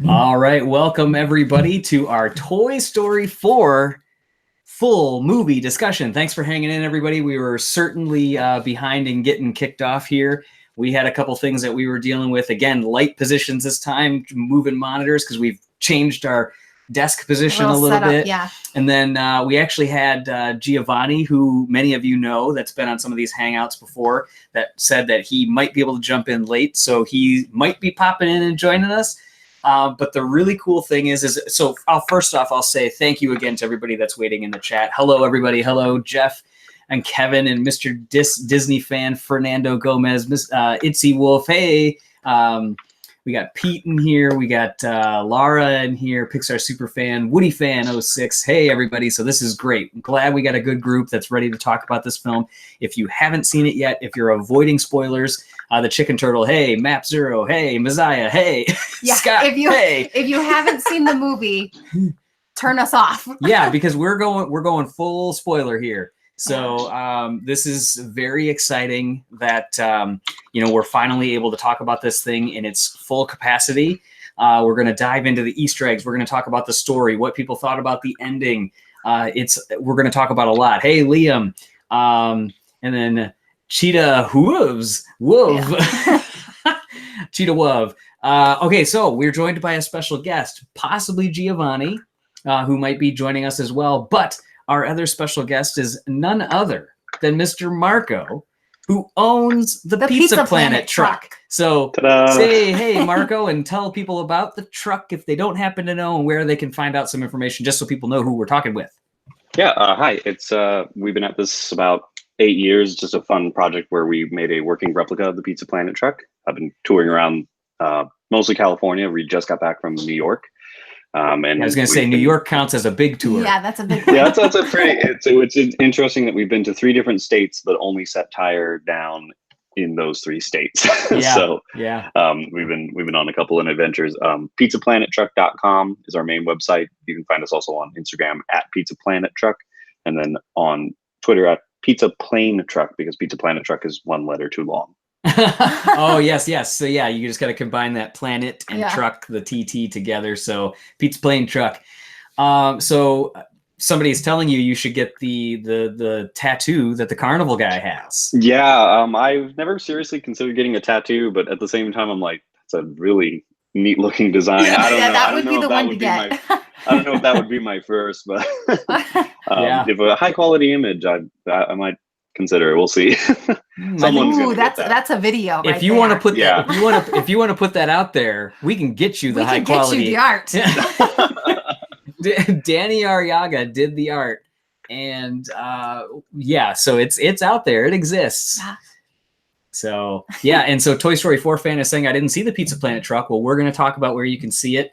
All right, welcome everybody to our Toy Story 4 full movie discussion. Thanks for hanging in, everybody. We were certainly behind and getting kicked off here. We had a couple things that we were dealing with. Again, light positions this time, moving monitors because we've changed our desk position a little bit. Yeah. And then we actually had Giovanni, who many of you know, that's been on some of these hangouts before, that said that he might be able to jump in late. So he might be popping in and joining us. But the really cool thing is first off, I'll say thank you again to everybody that's waiting in the chat. Hello, everybody. Hello, Jeff and Kevin and Mr. Disney fan, Fernando Gomez, Itzy Wolf. Hey, we got Pete in here. We got Laura in here, Pixar super fan, Woody fan 06. Hey, everybody. So this is great. I'm glad we got a good group that's ready to talk about this film. If you haven't seen it yet, if you're avoiding spoilers, the Chicken Turtle, hey, Map Zero, hey, Messiah, hey, yeah, Scott, if you haven't seen the movie, turn us off. Yeah, because we're going full spoiler here. So this is very exciting that we're finally able to talk about this thing in its full capacity. We're going to dive into the Easter eggs. We're going to talk about the story, what people thought about the ending. We're going to talk about a lot. Hey, Liam, and then Cheetah Wolves. Yeah. Cheetah Wov. Okay, so we're joined by a special guest, possibly Giovanni, who might be joining us as well. But our other special guest is none other than Mr. Marco, who owns the Pizza Planet truck. So say, hey, Marco, and tell people about the truck if they don't happen to know, and where they can find out some information, just so people know who we're talking with. Yeah, hi. It's we've been at this about 8 years, just a fun project where we made a working replica of the Pizza Planet truck. I've been touring around mostly California. We just got back from New York. And I was going to say New York counts as a big tour. Yeah, that's a big one. Yeah, that's a pretty. It's interesting that we've been to 3 different states, but only set tire down in those 3 states. Yeah. So yeah, we've been on a couple of adventures. PizzaPlanetTruck.com is our main website. You can find us also on Instagram at Pizza Planet Truck, and then on Twitter at Pizza Plane Truck, because Pizza Planet Truck is 1 letter too long. Oh, yes. So yeah, you just got to combine that planet and truck, the TT together. So Pizza Plane Truck. So somebody's telling you should get the tattoo that the carnival guy has. Yeah, I've never seriously considered getting a tattoo, but at the same time, I'm like, that's a really neat looking design. I don't know. That would be the one to get. I don't know if that would be my first, but if a high quality image, I might consider it. We'll see. Ooh, that's a video. If you want to put that, if you want to put that out there, we can get you the high quality. We can get you the art. Danny Arriaga did the art, and so it's out there. It exists. So yeah, and so Toy Story 4 fan is saying I didn't see the Pizza Planet truck. Well, we're going to talk about where you can see it.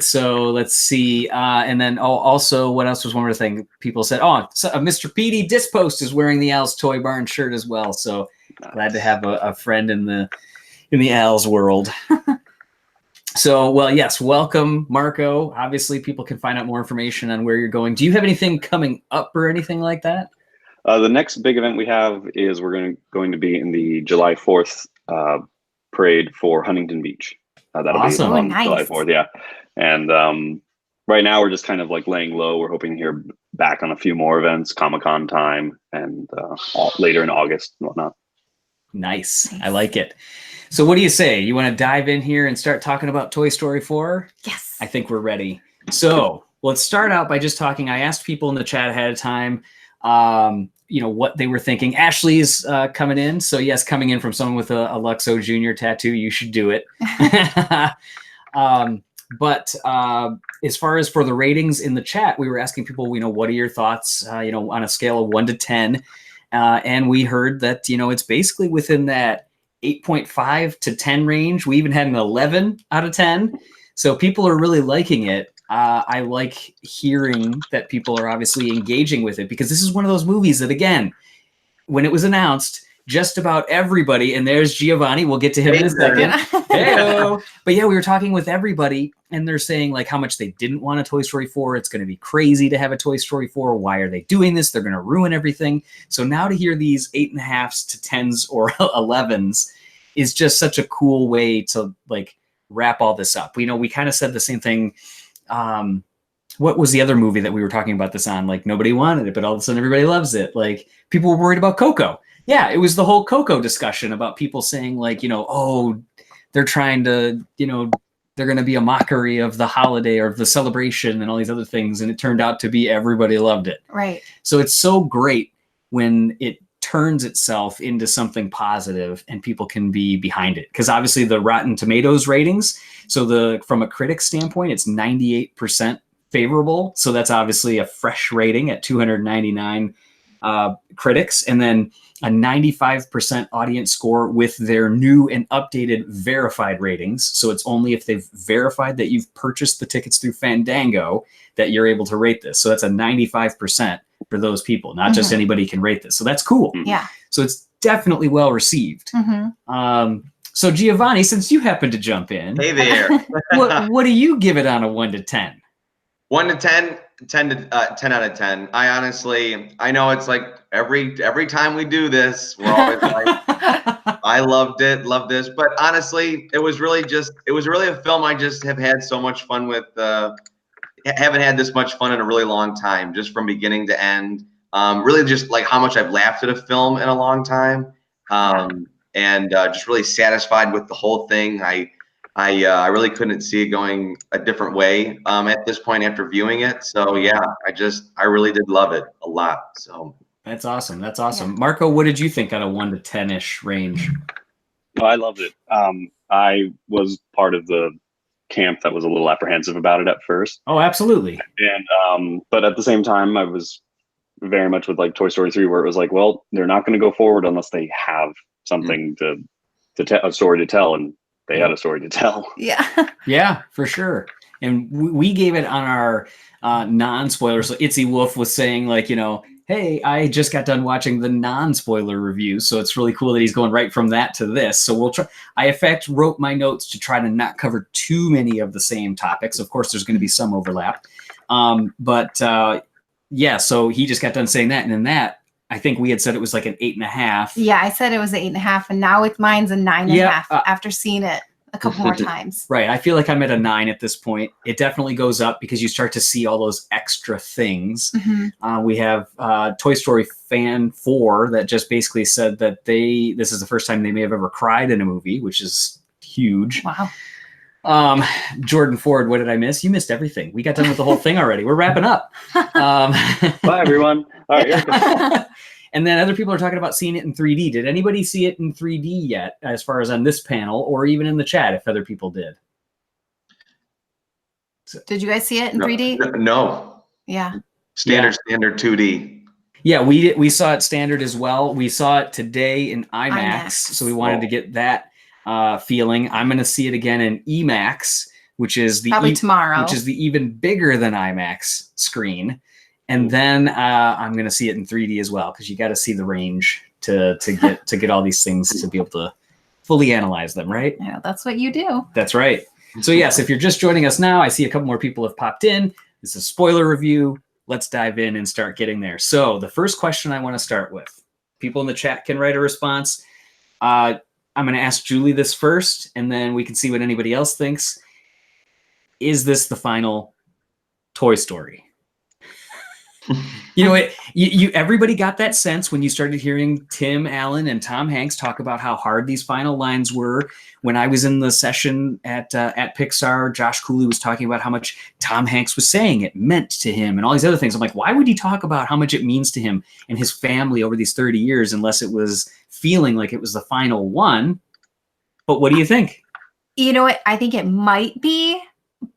So let's see. And then also, what else was one more thing? People said, Mr. Petey Dispost is wearing the Al's Toy Barn shirt as well. So glad to have a friend in the Al's world. So, well, yes, welcome, Marco. Obviously, people can find out more information on where you're going. Do you have anything coming up or anything like that? The next big event we have is we're going to be in the July 4th parade for Huntington Beach. That'll awesome. Be on July 4th, yeah. And right now we're just kind of like laying low. We're hoping to hear back on a few more events, Comic-Con time, and later in August and whatnot. Nice. I like it. So what do you say? You want to dive in here and start talking about Toy Story 4? Yes. I think we're ready. So let's start out by just talking. I asked people in the chat ahead of time, what they were thinking. Ashley's coming in. So yes, coming in from someone with a Luxo Jr. tattoo, you should do it. But as far as for the ratings in the chat, we were asking people, what are your thoughts, on a scale of 1 to 10? And we heard that, it's basically within that 8.5 to 10 range. We even had an 11 out of 10. So people are really liking it. I like hearing that people are obviously engaging with it, because this is one of those movies that, again, when it was announced, just about everybody, and there's Giovanni, we'll get to him in a second. Hey-o. But yeah, we were talking with everybody, and they're saying like how much they didn't want a Toy Story 4. It's going to be crazy to have a Toy Story 4. Why are they doing this? They're going to ruin everything. So now to hear these 8.5s to 10s or 11s is just such a cool way to like wrap all this up. We kind of said the same thing. What was the other movie that we were talking about this on? Like, nobody wanted it, but all of a sudden everybody loves it. Like, people were worried about Coco. Yeah, it was the whole Coco discussion about people saying, like, oh, they're trying to, they're going to be a mockery of the holiday or the celebration and all these other things. And it turned out to be everybody loved it. Right. So it's so great when it turns itself into something positive and people can be behind it. Because obviously the Rotten Tomatoes ratings, so from a critic standpoint, it's 98% favorable. So that's obviously a fresh rating at 299 critics. And then a 95% audience score with their new and updated verified ratings. So it's only if they've verified that you've purchased the tickets through Fandango that you're able to rate this. So that's a 95% for those people, not just anybody can rate this. So that's cool. Yeah. So it's definitely well received. So Giovanni, since you happen to jump in, Hey there. what do you give it on a 1 to 10? 1 to 10, 10 out of 10. I know it's like every time we do this, we're always like, I love this. But honestly, it was really a film I just have had so much fun with. Haven't had this much fun in a really long time, just from beginning to end. Really just like how much I've laughed at a film in a long time. And just really satisfied with the whole thing. I really couldn't see it going a different way at this point after viewing it. So yeah, I really did love it a lot. So that's awesome. That's awesome. Yeah. Marco, what did you think out of 1 to 10-ish range? Oh, I loved it. I was part of the camp that was a little apprehensive about it at first. Oh, absolutely. And but at the same time, I was very much with like Toy Story 3, where it was like, well, they're not going to go forward unless they have something to tell, a story to tell, and they had a story to tell. Yeah. Yeah, for sure. And we gave it on our non-spoilers. So Itzy Wolf was saying, like, hey, I just got done watching the non-spoiler review, so it's really cool that he's going right from that to this. So we'll try. I, in fact, wrote my notes to try to not cover too many of the same topics. Of course, there's going to be some overlap. Yeah, so he just got done saying that. And in that, I think we had said it was like an 8.5. Yeah, I said it was an 8.5, and now with mine's a 9.5 after seeing it a couple more times. Right. I feel like I'm at a 9 at this point. It definitely goes up because you start to see all those extra things. We have Toy Story Fan 4 that just basically said that this is the first time they may have ever cried in a movie, which is huge. Wow. Jordan Ford, what did I miss? You missed everything. We got done with the whole thing already. We're wrapping up. Bye, everyone. All right. And then other people are talking about seeing it in 3D. Did anybody see it in 3D yet, as far as on this panel, or even in the chat if other people did? Did you guys see it in 3D? No. Yeah. Standard 2D. Yeah, we saw it standard as well. We saw it today in IMAX. So we wanted to get that feeling. I'm going to see it again in EMAX, which is probably tomorrow, which is the even bigger than IMAX screen. And then I'm going to see it in 3D as well, because you got to see the range to get all these things to be able to fully analyze them, right? Yeah, that's what you do. That's right. So yes, if you're just joining us now, I see a couple more people have popped in. This is a spoiler review. Let's dive in and start getting there. So the first question I want to start with, people in the chat can write a response. I'm going to ask Julie this first, and then we can see what anybody else thinks. Is this the final Toy Story? You know what? Everybody got that sense when you started hearing Tim Allen and Tom Hanks talk about how hard these final lines were. When I was in the session at Pixar, Josh Cooley was talking about how much Tom Hanks was saying it meant to him and all these other things. I'm like, why would he talk about how much it means to him and his family over these 30 years unless it was feeling like it was the final one? But what do you think? You know what? I think it might be,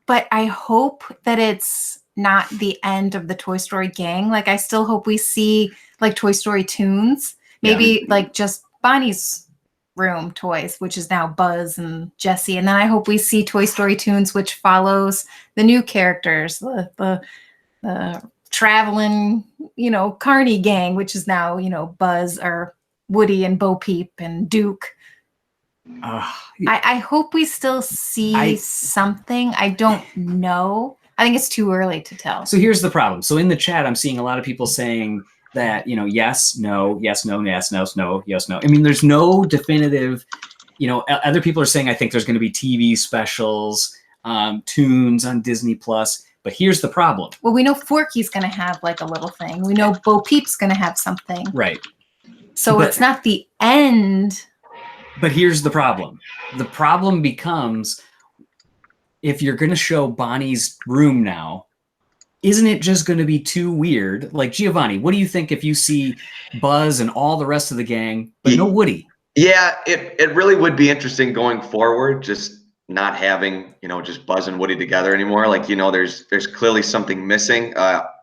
but I hope that it's not the end of the Toy Story gang. Like, I still hope we see like Toy Story tunes, maybe like just Bonnie's room toys, which is now Buzz and Jessie. And then I hope we see Toy Story tunes, which follows the new characters, the traveling, Carney gang, which is now, Buzz or Woody and Bo Peep and Duke. I hope we still see something. I don't know. I think it's too early to tell. So here's the problem. So in the chat, I'm seeing a lot of people saying that, yes, no, yes, no, yes, no, no, yes, no. I mean, there's no definitive other people are saying I think there's going to be TV specials, tunes on Disney Plus. But here's the problem. Well, we know Forky's going to have like a little thing. We know Bo Peep's going to have something. Right. So it's not the end. But here's the problem. The problem becomes, if you're going to show Bonnie's room now, isn't it just going to be too weird? Like, Giovanni, what do you think if you see Buzz and all the rest of the gang, but no Woody? Yeah, it really would be interesting going forward, just not having, just Buzz and Woody together anymore. Like, there's clearly something missing.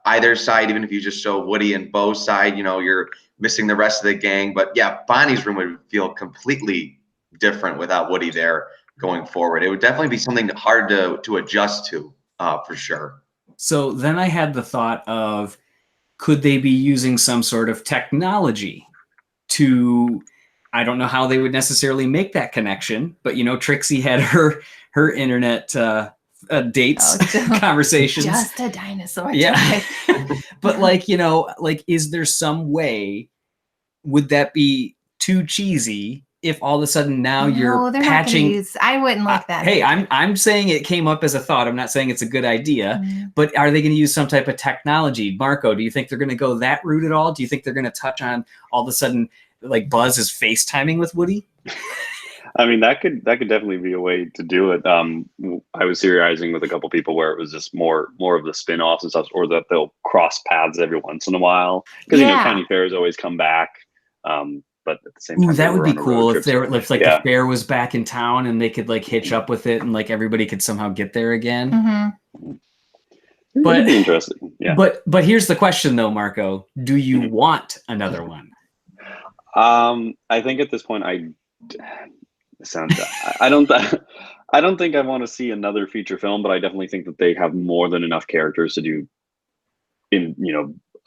Either side, even if you just show Woody and Bo's side, you're missing the rest of the gang. But yeah, Bonnie's room would feel completely different without Woody there going forward. It would definitely be something hard to adjust to, for sure. So then I had the thought of, could they be using some sort of technology to, I don't know how they would necessarily make that connection, but Trixie had her internet dates conversations. Just a dinosaur. Yeah. But is there some way, would that be too cheesy if all of a sudden now you're patching? I wouldn't like that. Hey, I'm saying it came up as a thought. I'm not saying it's a good idea, but are they going to use some type of technology? Marco, do you think they're going to go that route at all? Do you think they're going to touch on all of a sudden, like Buzz is FaceTiming with Woody? I mean, that could definitely be a way to do it. I was theorizing with a couple people where it was just more of the spin-offs and stuff, or that they'll cross paths every once in a while, because Tiny Fairs always come back. But at the same time, that would be cool if the fair was back in town and they could hitch up with it and everybody could somehow get there again. Mm-hmm. But it'd be interesting. Yeah. But here's the question though, Marco: do you want another one? I think at this point, I don't think I want to see another feature film, but I definitely think that they have more than enough characters to do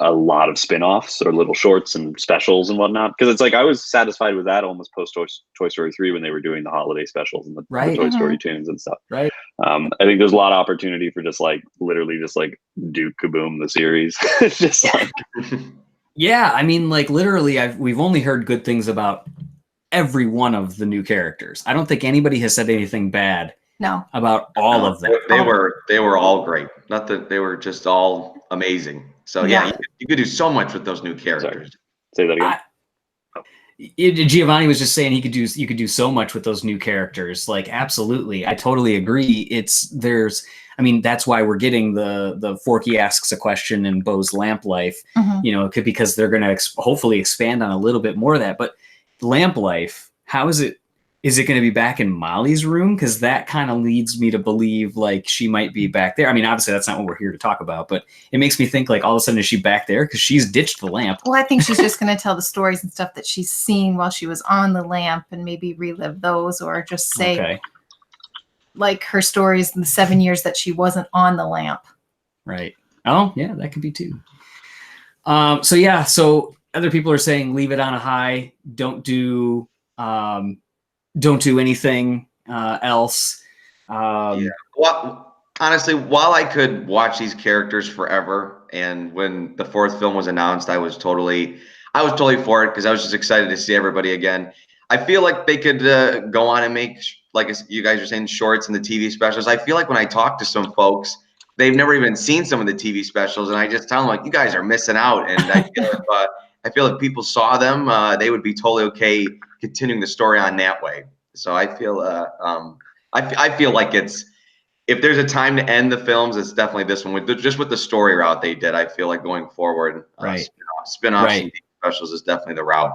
a lot of spin-offs or little shorts and specials and whatnot. Because it's I was satisfied with that almost post Toy Story 3 when they were doing the holiday specials and the Toy Story tunes and stuff. Right. I think there's a lot of opportunity for just literally just Duke Kaboom the series. It's just Yeah, I mean, literally, we've only heard good things about every one of the new characters. I don't think anybody has said anything bad. No. About all of them. They were all great. Not that they were just all amazing. So yeah, you could do so much with those new characters. Say that again. Giovanni was just saying you could do so much with those new characters. Absolutely, I totally agree. That's why we're getting the Forky asks a question and Bo's lamp life. Because they're going to hopefully expand on a little bit more of that. But lamp life, how is it? Is it going to be back in Molly's room? Because that kind of leads me to believe she might be back there. I mean, obviously that's not what we're here to talk about, but it makes me think all of a sudden is she back there because she's ditched the lamp? Well, I think she's just going to tell the stories and stuff that she's seen while she was on the lamp and maybe relive those, or just say her stories in the 7 years that she wasn't on the lamp. Right. Oh yeah, that could be too. So other people are saying leave it on a high. Don't do anything else. Well, honestly, while I could watch these characters forever, and when the fourth film was announced, I was totally for it because I was just excited to see everybody again. I feel like they could go on and make, like you guys are saying, shorts and the TV specials. I feel like when I talk to some folks, they've never even seen some of the TV specials, and I just tell them you guys are missing out. And I feel if people saw them, they would be totally okay continuing the story on that way. So I feel I feel like if there's a time to end the films, it's definitely this one. With the story route they did, I feel like going forward, spin-offs and specials is definitely the route.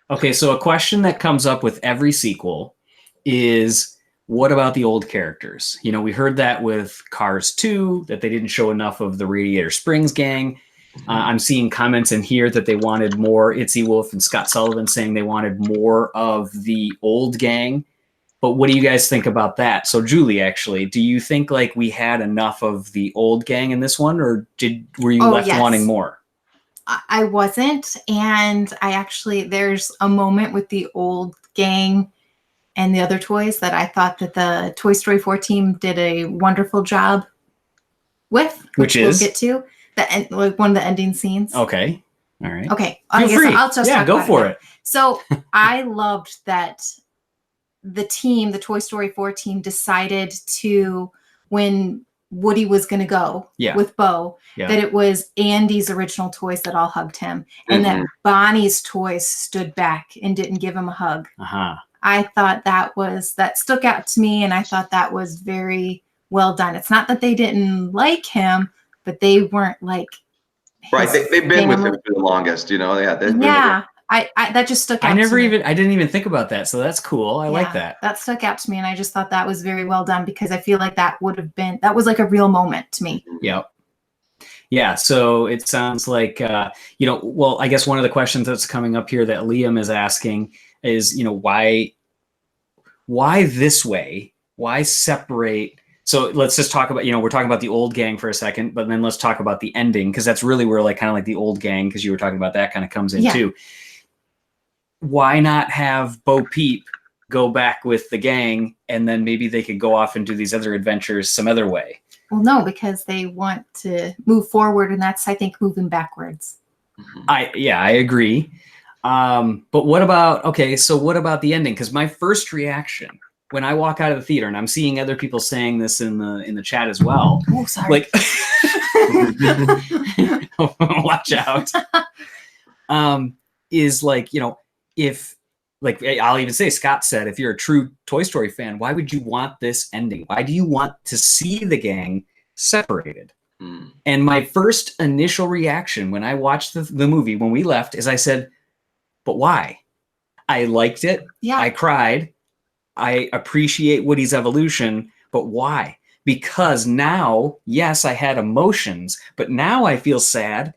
Okay, so a question that comes up with every sequel is, what about the old characters? We heard that with Cars 2, that they didn't show enough of the Radiator Springs gang. I'm seeing comments in here that they wanted more. Itzy Wolf and Scott Sullivan saying they wanted more of the old gang. But what do you guys think about that? So Julie, actually, do you think we had enough of the old gang in this one, or were you left wanting more? I wasn't. And there's a moment with the old gang and the other toys that I thought that the Toy Story 4 team did a wonderful job with, which we'll get to. One of the ending scenes. Okay. All right. Okay. Feel free. I'll just talk go about for it. So I loved that the team, the Toy Story 4 team, decided to, when Woody was going to go with Bo, that it was Andy's original toys that all hugged him, and that Bonnie's toys stood back and didn't give him a hug. I thought that stuck out to me, and I thought that was very well done. It's not that they didn't like him, but they weren't like they've been with him for the longest, you know. I that just stuck out. I didn't even think about that, so that's cool. I like that. That stuck out to me, and I just thought that was very well done, because I feel like that was like a real moment to me. Yeah. So it sounds like well, I guess one of the questions that's coming up here that Liam is asking is, why this way? Why separate? So let's just talk about, we're talking about the old gang for a second, but then let's talk about the ending, because that's really where kind of the old gang, because you were talking about that, kind of comes in too. Why not have Bo Peep go back with the gang, and then maybe they could go off and do these other adventures some other way? Well, no, because they want to move forward, and that's, I think, moving backwards. I agree. But what about the ending? Because my first reaction when I walk out of the theater, and I'm seeing other people saying this in the chat as well. Oh, sorry. Watch out. Is if I'll even say, Scott said, if you're a true Toy Story fan, why would you want this ending? Why do you want to see the gang separated? And my first initial reaction when I watched the movie, when we left, is I said, but why? I liked it. Yeah. I cried. I appreciate Woody's evolution, but why? Because now, yes, I had emotions, but now I feel sad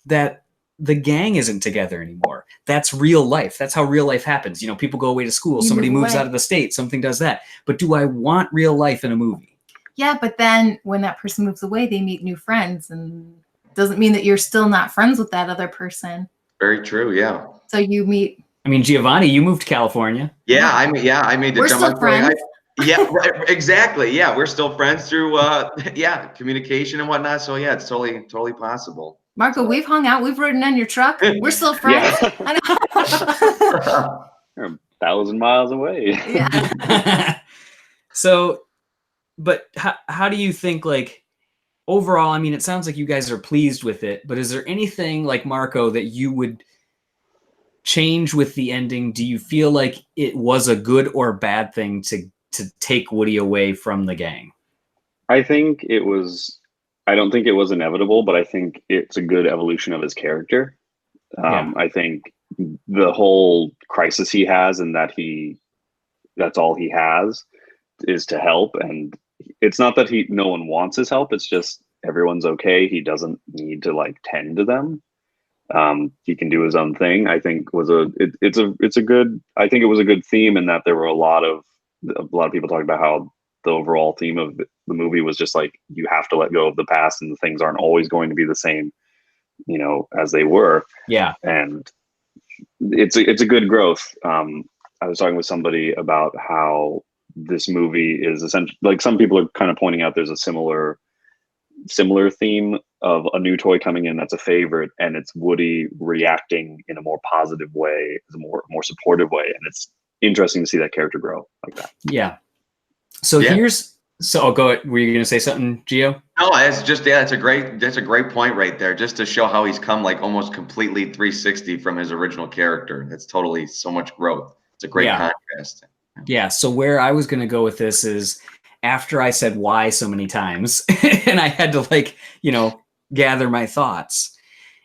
that the gang isn't together anymore. That's real life. That's how real life happens. People go away to school. Somebody moves out of the state. Something does that. But do I want real life in a movie? Yeah, but then when that person moves away, they meet new friends, and doesn't mean that you're still not friends with that other person. Very true. Yeah. So you meet. I mean, Giovanni, you moved to California. Yeah, I made the We're jump. still friends. Exactly. Yeah, we're still friends through communication and whatnot. So yeah, it's totally possible. Marco, we've hung out. We've ridden on your truck. We're still friends. You're 1,000 miles away. Yeah. So, but how do you think, overall, I mean, it sounds like you guys are pleased with it, but is there anything, Marco, that you would change with the ending? Do you feel like it was a good or bad thing to take Woody away from the gang? I don't think it was inevitable, but I think it's a good evolution of his character. I think the whole crisis he has, and that's all he has, is to help. And it's not that no one wants his help. It's just everyone's okay. He doesn't need to tend to them. He can do his own thing. I think I think it was a good theme, in that there were a lot of people talking about how the overall theme of the movie was just you have to let go of the past, and the things aren't always going to be the same, as they were. Yeah. And it's a good growth. I was talking with somebody about how this movie is essentially, some people are kind of pointing out there's a similar theme of a new toy coming in that's a favorite, and it's Woody reacting in a more positive way, a more supportive way, and it's interesting to see that character grow like that. Yeah. So I'll go. Were you going to say something, Gio? No, it's just that's a great point right there, just to show how he's come almost completely 360 from his original character. That's totally so much growth. It's a great contrast. Yeah. So where I was going to go with this is, after I said why so many times, and I had to gather my thoughts,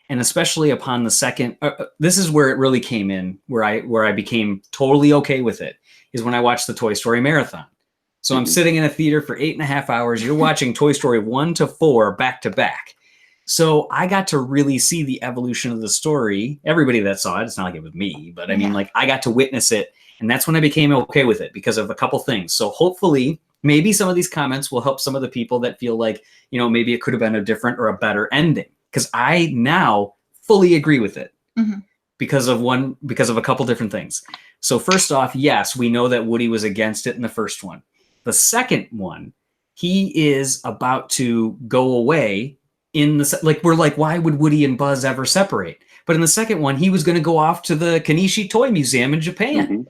and especially upon the second, this is where it really came in, where I became totally okay with it, is when I watched the Toy Story marathon. So I'm sitting in a theater for 8.5 hours. You're watching Toy Story 1 to 4 back to back. So I got to really see the evolution of the story. Everybody that saw it, it's not like it was me, but I mean, I got to witness it. And that's when I became okay with it, because of a couple things. So hopefully, maybe some of these comments will help some of the people that feel maybe it could have been a different or a better ending. Because I now fully agree with it because of a couple different things. So first off, yes, we know that Woody was against it in the first one. The second one, he is about to go away why would Woody and Buzz ever separate? But in the second one, he was going to go off to the Kanishi Toy Museum in Japan.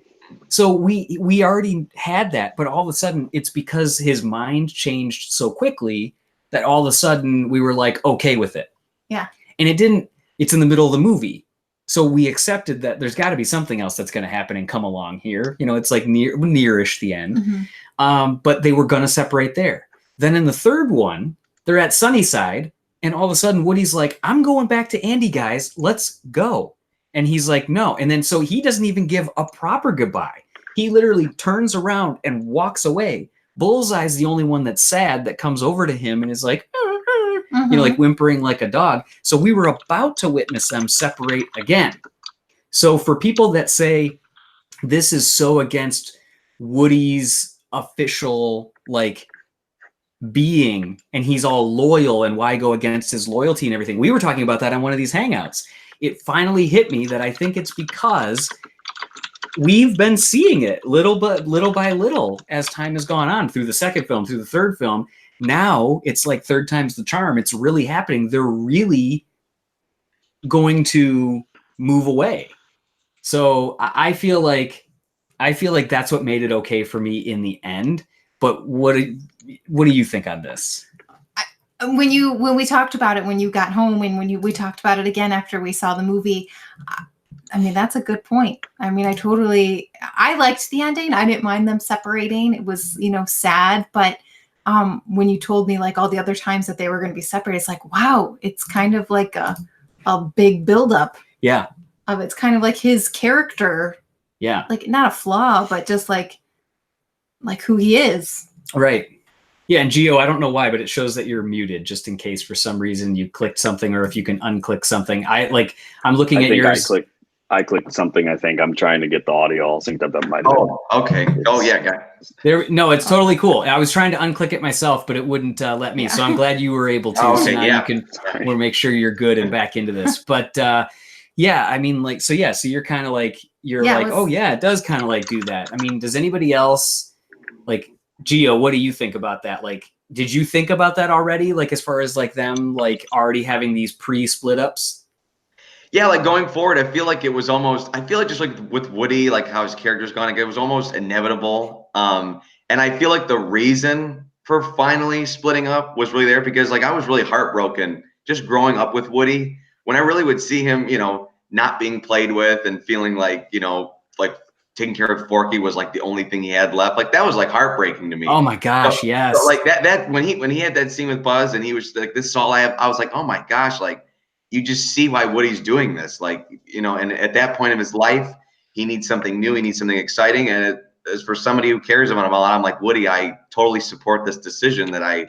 So we already had that, but all of a sudden it's because his mind changed so quickly that all of a sudden we were like okay with it. Yeah. And it didn't. It's in the middle of the movie, so we accepted that there's got to be something else that's going to happen and come along here. You know, it's like nearish the end. Mm-hmm. But they were going to separate there. Then in the third one, they're at Sunnyside, and all of a sudden Woody's like, "I'm going back to Andy, guys. Let's go." And he's like, "No." And then so he doesn't even give a proper goodbye. He literally turns around and walks away. Bullseye's the only one that's sad that comes over to him and is like, Mm-hmm. you know, like whimpering like a dog. So we were about to witness them separate again. So for people that say this is so against Woody's official like being and he's all loyal and why go against his loyalty and everything, we were talking about that on one of these hangouts. It finally hit me that I think it's because we've been seeing it little by little as time has gone on through the second film, through the third film. Now it's like third time's the charm. It's really happening. They're really going to move away. So I feel like that's what made it okay for me in the end. But what do you think on this? When we talked about it, when you got home and we talked about it again after we saw the movie, I mean, that's a good point. I mean, I liked the ending. I didn't mind them separating. It was, you know, sad, but when you told me like all the other times that they were going to be separated, it's like, wow, it's kind of like a big buildup. Yeah. It's kind of like his character. Yeah. Like not a flaw, but just like who he is. Right. Yeah. And Gio, I don't know why, but it shows that you're muted just in case for some reason you clicked something or if you can unclick something. I'm looking at yours. I clicked something. I think I'm trying to get the audio all synced up. That might have Oh, okay. Oh, yeah, guys. No, it's totally cool. I was trying to unclick it myself, but it wouldn't let me. Yeah. So I'm glad you were able to. Oh, okay, so now yeah. you can we'll make sure you're good and back into this. But yeah, I mean, like, so yeah, so you're kind of like, oh yeah, it does kind of like do that. I mean, does anybody else, like, Gio, what do you think about that? Like, did you think about that already? Like, as far as like them, like already having these pre-split ups? Yeah, like going forward, I feel like just like with Woody, like how his character's gone, like it was almost inevitable. And I feel like the reason for finally splitting up was really there because like I was really heartbroken just growing up with Woody when I really would see him, you know, not being played with and feeling like, you know, like taking care of Forky was like the only thing he had left. Like that was like heartbreaking to me. Oh my gosh, yes. So like that when he had that scene with Buzz and he was like, this is all I have, I was like, oh my gosh, like you just see why Woody's doing this. Like, you know, and at that point of his life, he needs something new. He needs something exciting. And as for somebody who cares about him a lot, I'm like, Woody, I totally support this decision that I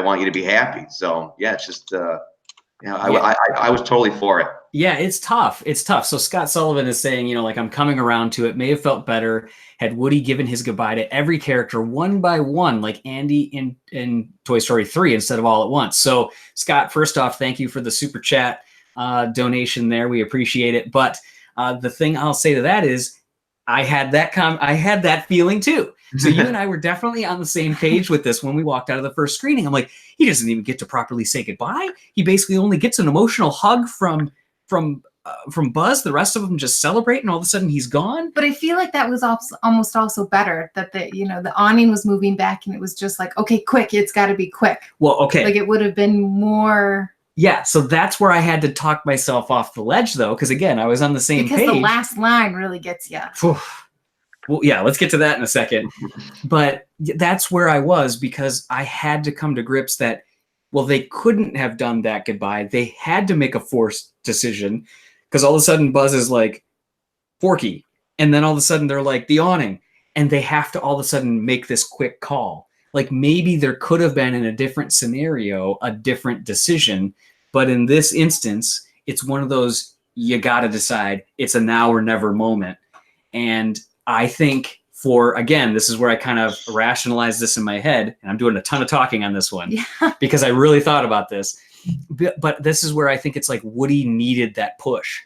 want you to be happy. So yeah, it's just, I was totally for it. Yeah, it's tough. It's tough. So Scott Sullivan is saying, you know, like I'm coming around to it. May have felt better had Woody given his goodbye to every character one by one, like Andy in Toy Story 3 instead of all at once. So Scott, first off, thank you for the super chat donation there. We appreciate it. But the thing I'll say to that is I had that feeling too. So you and I were definitely on the same page with this when we walked out of the first screening. I'm like, he doesn't even get to properly say goodbye. He basically only gets an emotional hug from Buzz. The rest of them just celebrate, and all of a sudden he's gone. But I feel like that was almost also better that the awning was moving back, and it was just like, okay, quick, it's got to be quick. Well, okay, like it would have been more. Yeah, so that's where I had to talk myself off the ledge, though, because again, I was on the same page. Because the last line really gets you. Well, yeah, let's get to that in a second. But that's where I was because I had to come to grips that, well, they couldn't have done that goodbye. They had to make a forced decision because all of a sudden Buzz is like, Forky. And then all of a sudden they're like, the awning. And they have to all of a sudden make this quick call. Like maybe there could have been in a different scenario, a different decision. But in this instance, it's one of those, you got to decide. It's a now or never moment. And I think again, this is where I kind of rationalize this in my head, and I'm doing a ton of talking on this one because I really thought about this. But this is where I think it's like Woody needed that push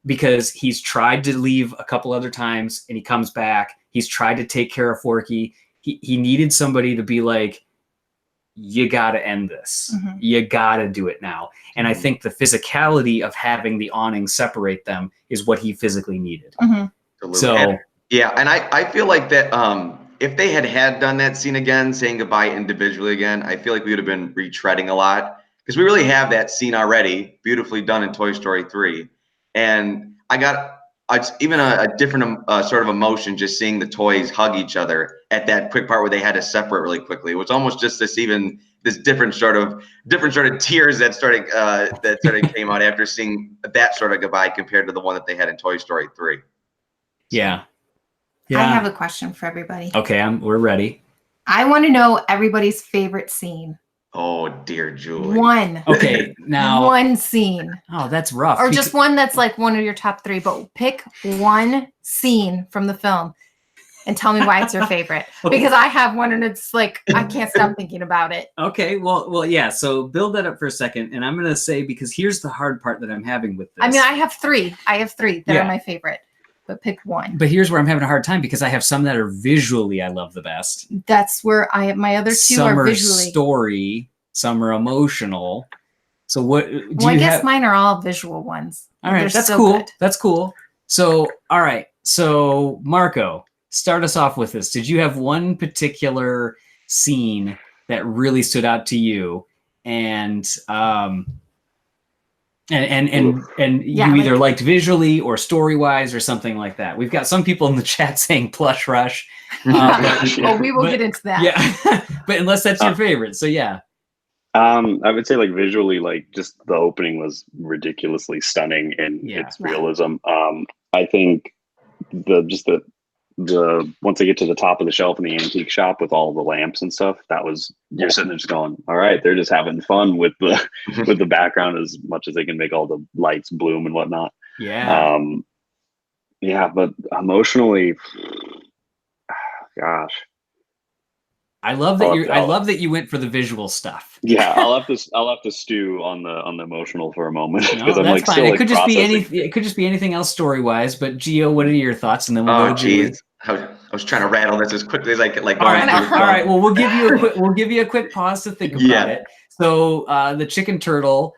because he's tried to leave a couple other times and he comes back. He's tried to take care of Forky. He needed somebody to be like, you got to end this. Mm-hmm. You got to do it now. And I think the physicality of having the awning separate them is what he physically needed. Mm-hmm. So Yeah, and I feel like that if they had done that scene again, saying goodbye individually again, I feel like we would have been retreading a lot because we really have that scene already, beautifully done in Toy Story 3. And I got even a different sort of emotion just seeing the toys hug each other at that quick part where they had to separate really quickly. It was almost just this different sort of tears that started came out after seeing that sort of goodbye compared to the one that they had in Toy Story 3. Yeah. I have a question for everybody. Okay, we're ready. I want to know everybody's favorite scene. Oh, dear Julie. One. Okay, now one scene. Oh, that's rough. Or just one that's like one of your top 3, but pick one scene from the film and tell me why it's your favorite. Because I have one and it's like I can't stop thinking about it. Okay, well, yeah. So build that up for a second, and I'm gonna say, because here's the hard part that I'm having with this. I mean, I have 3. That are my favorite. But pick one. But here's where I'm having a hard time because I have some that are visually I love the best. That's where my other 2 some are visually. Some are story, some are emotional. So what? I guess mine are all visual ones. All right, that's cool. Good. That's cool. So, all right. So, Marco, start us off with this. Did you have one particular scene that really stood out to you, and you either liked visually or story wise or something like that? We've got some people in the chat saying Plush Rush. We will get into that. Yeah, but unless that's your favorite, so yeah. I would say like visually, like just the opening was ridiculously stunning in its realism. I think the once they get to the top of the shelf in the antique shop with all the lamps and stuff, that was, you're sitting there just going, all right, they're just having fun with the with the background as much as they can make all the lights bloom and whatnot. Yeah. But emotionally, gosh. I love that you went for the visual stuff. Yeah, I'll have to stew on the emotional for a moment because I'm like fine. Still it could just processing. It could just be anything else story wise. But Gio, what are your thoughts? And then we'll go to Julie. I was trying to rattle this as quickly as I could. Like, all right. Well, we'll give you a quick pause to think about it. So the chicken turtle,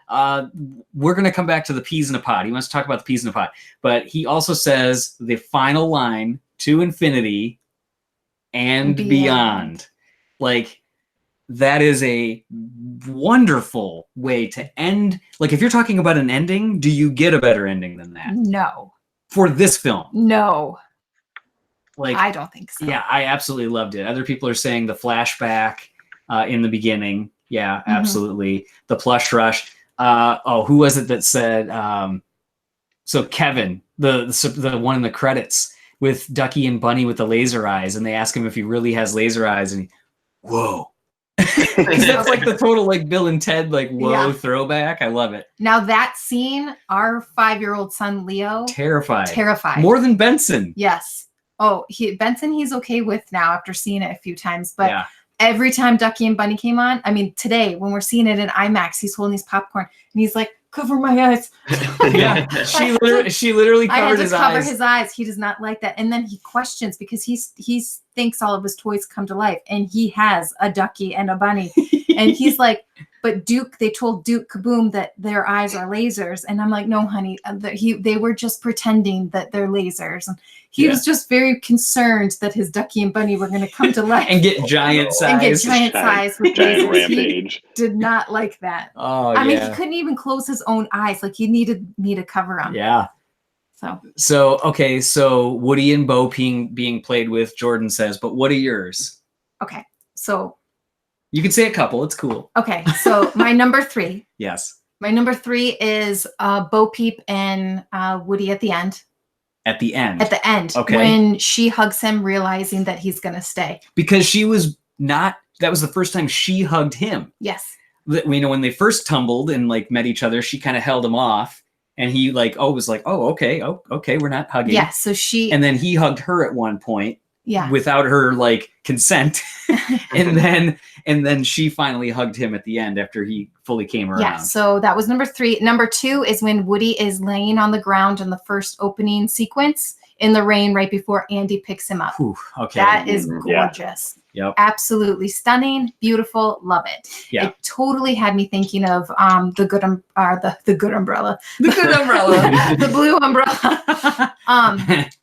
we're going to come back to the peas in a pod. He wants to talk about the peas in a pod, but he also says the final line, to infinity and beyond. Like, that is a wonderful way to end. Like, if you're talking about an ending, do you get a better ending than that? No. For this film? No. Like, I don't think so. Yeah, I absolutely loved it. Other people are saying the flashback in the beginning. Yeah, absolutely. The Plush Rush. Who was it that said? So Kevin, the one in the credits with Ducky and Bunny with the laser eyes, and they ask him if he really has laser eyes, and whoa. That's like the total like Bill and Ted throwback. I love it. Now that scene, our 5-year-old son Leo terrified more than Benson. Yes. Oh, Benson he's okay with now after seeing it a few times, but every time Ducky and Bunny came on, I mean today when we're seeing it in IMAX, he's holding his popcorn and he's like, cover my eyes. Yeah, she literally covered his eyes. Cover his eyes. He does not like that. And then he questions because he thinks all of his toys come to life, and he has a Ducky and a Bunny, and he's like, but they told Duke Kaboom that their eyes are lasers, and I'm like, no, honey, they were just pretending that they're lasers. And he was just very concerned that his Ducky and Bunny were going to come to life and get giant size. With giant lasers. rampage. He did not like that. Oh, I mean, he couldn't even close his own eyes. Like, he needed me to cover him. Yeah. So okay. So Woody and Bo being played with, Jordan says, but what are yours? Okay. So you can say a couple. It's cool. Okay. So my number 3. Yes. My number 3 is Bo Peep and Woody at the end. At the end. Okay. When she hugs him, realizing that he's going to stay. Because that was the first time she hugged him. Yes. When they first tumbled and like met each other, she kind of held him off, and he was like, okay, we're not hugging. Yeah. So and then he hugged her at one point. Yeah. Without her like consent. and then she finally hugged him at the end after he fully came around. Yeah. So that was number 3. Number 2 is when Woody is laying on the ground in the first opening sequence in the rain right before Andy picks him up. Whew, okay. That is gorgeous. Yep. Absolutely stunning, beautiful, love it. Yeah. It totally had me thinking of the good umbrella. The good umbrella. The blue umbrella.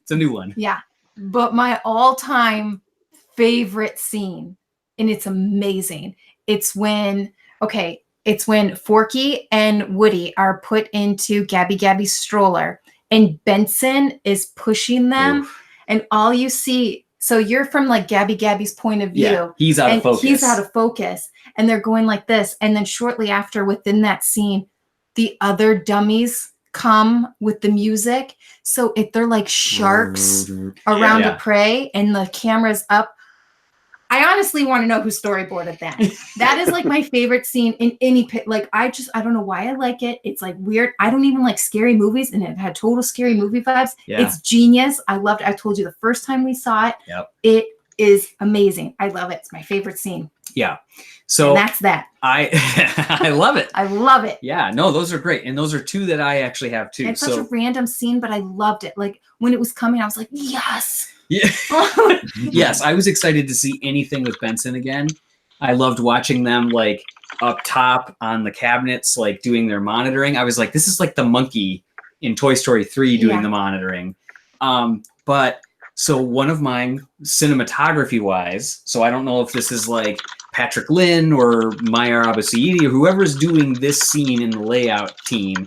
It's a new one. Yeah. But my all-time favorite scene, and it's amazing. It's when Forky and Woody are put into Gabby's stroller, and Benson is pushing them, Oof. and all you see. So you're from like Gabby's point of view. Yeah, he's out of focus. He's out of focus, and they're going like this, and then shortly after, within that scene, the other dummies come with the music. So if they're like sharks around a prey, and the camera's up. I honestly want to know who storyboarded that. That is like my favorite scene in any pit. Like I don't know why I like it. It's like weird. I don't even like scary movies, and it had total scary movie vibes. Yeah. It's genius. I loved it. I told you the first time we saw it. Yep. It is amazing. I love it. It's my favorite scene. Yeah. So and that's that. I love it. I love it. Yeah, no, those are great. And those are two that I actually have too. It's such a random scene, but I loved it. Like when it was coming, I was like, yes. Yeah. Yes, I was excited to see anything with Benson again. I loved watching them like up top on the cabinets, like doing their monitoring. I was like, this is like the monkey in Toy Story 3 doing the monitoring. But so one of mine, cinematography wise, so I don't know if this is like Patrick Lynn or Maya Abasaidi or whoever's doing this scene in the layout team,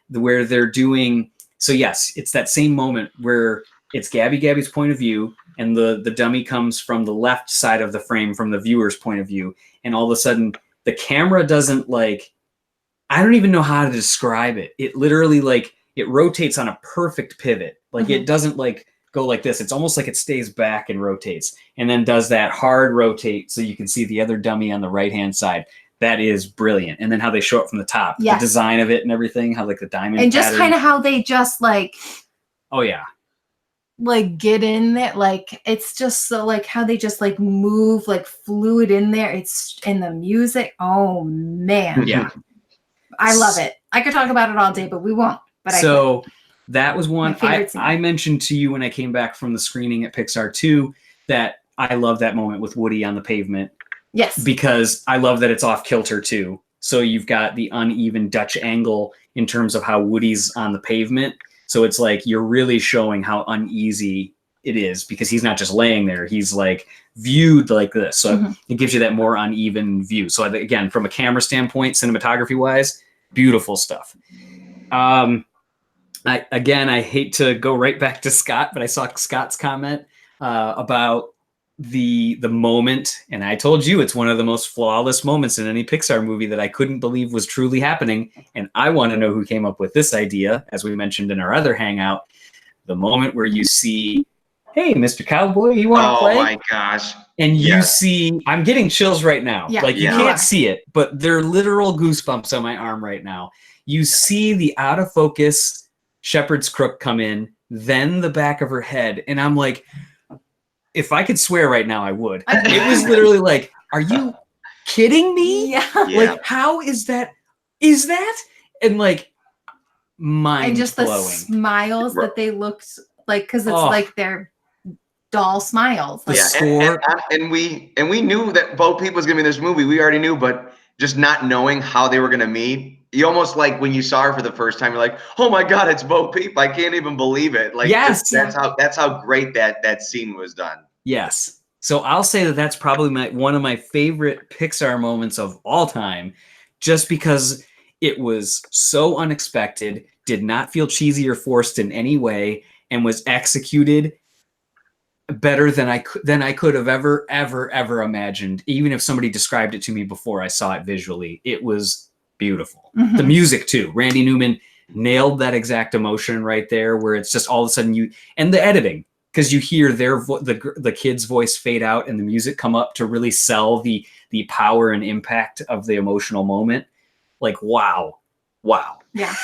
where they're doing. So yes, it's that same moment where it's Gabby's point of view, and the dummy comes from the left side of the frame from the viewer's point of view, and all of a sudden the camera doesn't like. I don't even know how to describe it. It literally like it rotates on a perfect pivot. Like it doesn't like go like this. It's almost like it stays back and rotates, and then does that hard rotate so you can see the other dummy on the right hand side. That is brilliant. And then how they show it from the top, the design of it and everything, how like the diamond and just kind of how they just like. Oh yeah. Like get in there, like it's just so like how they just like move like fluid in there. It's in the music. Oh man, yeah, I love it. I could talk about it all day, but we won't. But that was one I mentioned to you when I came back from the screening at Pixar 2 that I love that moment with Woody on the pavement. Yes, because I love that it's off kilter too. So you've got the uneven Dutch angle in terms of how Woody's on the pavement. So it's like you're really showing how uneasy it is because he's not just laying there. He's like viewed like this. So it gives you that more uneven view. So again, from a camera standpoint, cinematography wise, beautiful stuff. I hate to go right back to Scott, but I saw Scott's comment about the moment. And I told you it's one of the most flawless moments in any Pixar movie that I couldn't believe was truly happening. And I want to know who came up with this idea, as we mentioned in our other hangout, the moment where you see, hey, Mr. Cowboy, you want to play? Oh my gosh. And you see, I'm getting chills right now. Yeah. Like you can't see it, but they're literal goosebumps on my arm right now. You see the out of focus shepherd's crook come in, then the back of her head. And I'm like, if I could swear right now, I would. It was literally like, are you kidding me? Yeah. Like, how is that? Is that? And like, mind and just blowing. The smiles that they looked like, because it's like they're doll smiles. The Like, score. And we knew that Bo Peep was going to be in this movie. We already knew, but just not knowing how they were going to meet. You almost like when you saw her for the first time, you're like, oh my God, it's Bo Peep. I can't even believe it. Like, yes, that's how great that scene was done. Yes. So I'll say that that's probably one of my favorite Pixar moments of all time, just because it was so unexpected, did not feel cheesy or forced in any way, and was executed better than I could have ever imagined. Even if somebody described it to me before I saw it visually, it was beautiful. The music too. Randy Newman nailed that exact emotion right there, where it's just all of a sudden and the editing. Because you hear the kid's voice fade out and the music come up to really sell the power and impact of the emotional moment. Like, wow. yeah.